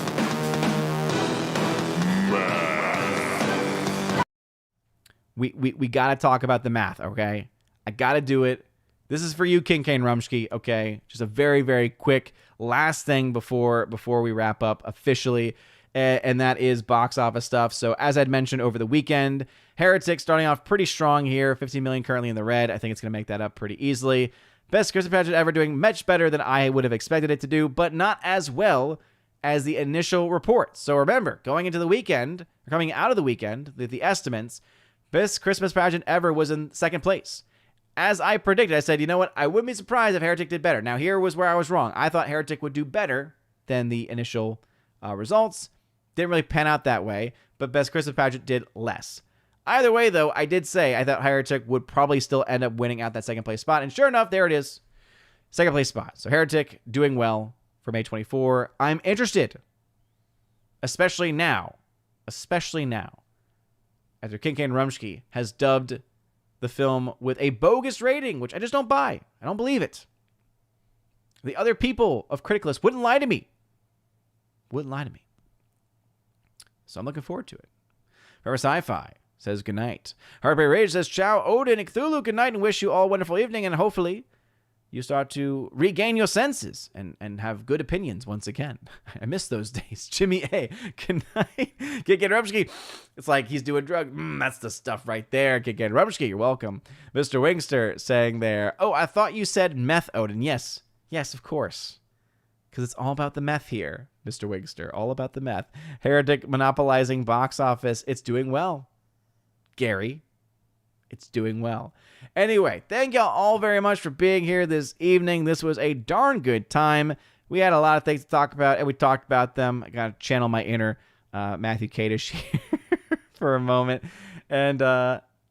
We got to talk about the math, okay? I got to do it. This is for you, King Kane Rumsky, okay? Just a very, very quick last thing before we wrap up officially. And that is box office stuff. So as I'd mentioned over the weekend, Heretic starting off pretty strong here, 15 million currently in the red. I think it's going to make that up pretty easily. Best Christmas pageant ever, doing much better than I would have expected it to do, but not as well as the initial reports. So remember, going into the weekend, or coming out of the weekend, the estimates, Best Christmas pageant ever was in second place. As I predicted, I said, you know what? I wouldn't be surprised if Heretic did better. Now, here was where I was wrong. I thought Heretic would do better than the initial results. Didn't really pan out that way, but Best Christmas pageant did less. Either way, though, I did say I thought Heretic would probably still end up winning out that second place spot. And sure enough, there it is. Second place spot. So Heretic doing well for May 24. I'm interested, especially now, after King Kane Rumsky has dubbed the film with a bogus rating, which I just don't buy. I don't believe it. The other people of Criticalist wouldn't lie to me. So I'm looking forward to it. Forever Sci-Fi says goodnight. Heartbreak Rage says ciao, Odin and Cthulhu, good night, and wish you all a wonderful evening, and hopefully you start to regain your senses and have good opinions once again. I miss those days. Jimmy A, good night. Kid Rumsky, it's like he's doing drugs. That's the stuff right there. Kid Rumsky, you're welcome. Mr. Wingster saying there, oh, I thought you said meth, Odin. Yes, of course. Because it's all about the meth here, Mr. Wigster. All about the meth. Heretic monopolizing box office. It's doing well. Gary, it's doing well. Anyway, thank y'all all very much for being here this evening. This was a darn good time. We had a lot of things to talk about, and we talked about them. I got to channel my inner Matthew Kadish here for a moment. And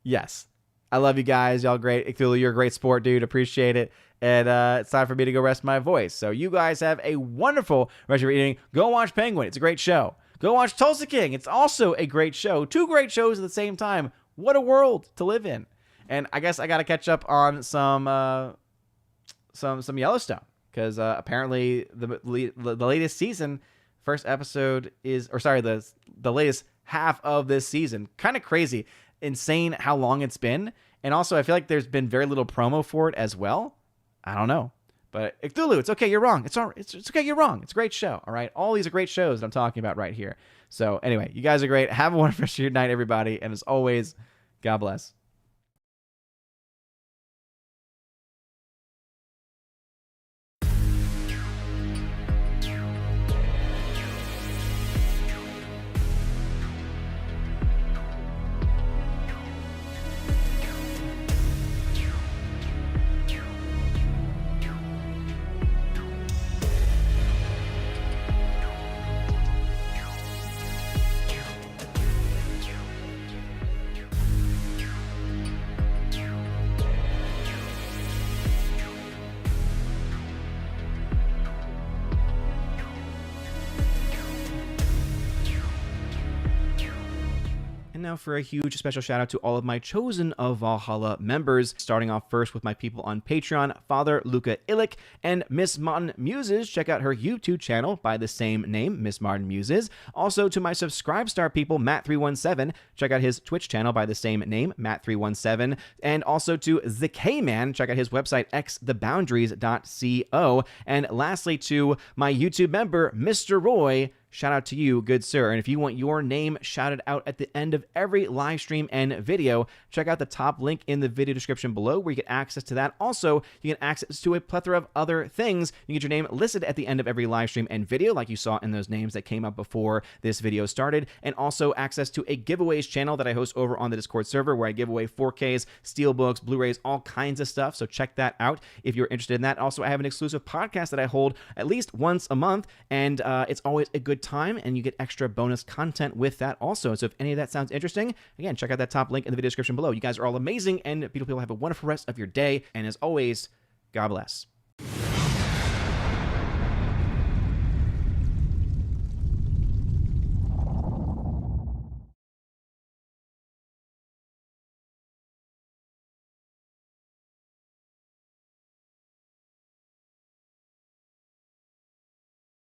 yes, I love you guys. Y'all great. Cthulhu, you're a great sport, dude. Appreciate it. And it's time for me to go rest my voice. So you guys have a wonderful rest of your evening. Go watch Penguin. It's a great show. Go watch Tulsa King. It's also a great show. 2 great shows at the same time. What a world to live in. And I guess I got to catch up on some Yellowstone, because apparently the latest season, first episode is, or sorry, the latest half of this season. Kind of crazy, insane how long it's been, and also I feel like there's been very little promo for it as well. I don't know, but Cthulhu, it's okay, you're wrong. It's okay, you're wrong. It's a great show. All right, all these are great shows that I'm talking about right here. So anyway, you guys are great. Have a wonderful rest of your night, everybody, and as always, God bless. Now for a huge special shout out to all of my Chosen of Valhalla members, starting off first with my people on Patreon, Father Luca Illick and Miss Martin Muses. Check out her YouTube channel by the same name, Miss Martin Muses. Also to my Subscribestar people, Matt317, check out his Twitch channel by the same name, Matt317. And also to the K-Man, check out his website, xtheboundaries.co. And lastly to my YouTube member, Mr. Roy, shout out to you, good sir. And if you want your name shouted out at the end of every live stream and video, check out the top link in the video description below where you get access to that. Also, you get access to a plethora of other things. You get your name listed at the end of every live stream and video, like you saw in those names that came up before this video started. And also access to a giveaways channel that I host over on the Discord server where I give away 4Ks, Steelbooks, Blu-rays, all kinds of stuff. So check that out if you're interested in that. Also, I have an exclusive podcast that I hold at least once a month, and it's always a good time, and you get extra bonus content with that also. So if any of that sounds interesting, again, check out that top link in the video description below. You guys are all amazing, and people have a wonderful rest of your day, and as always, God bless.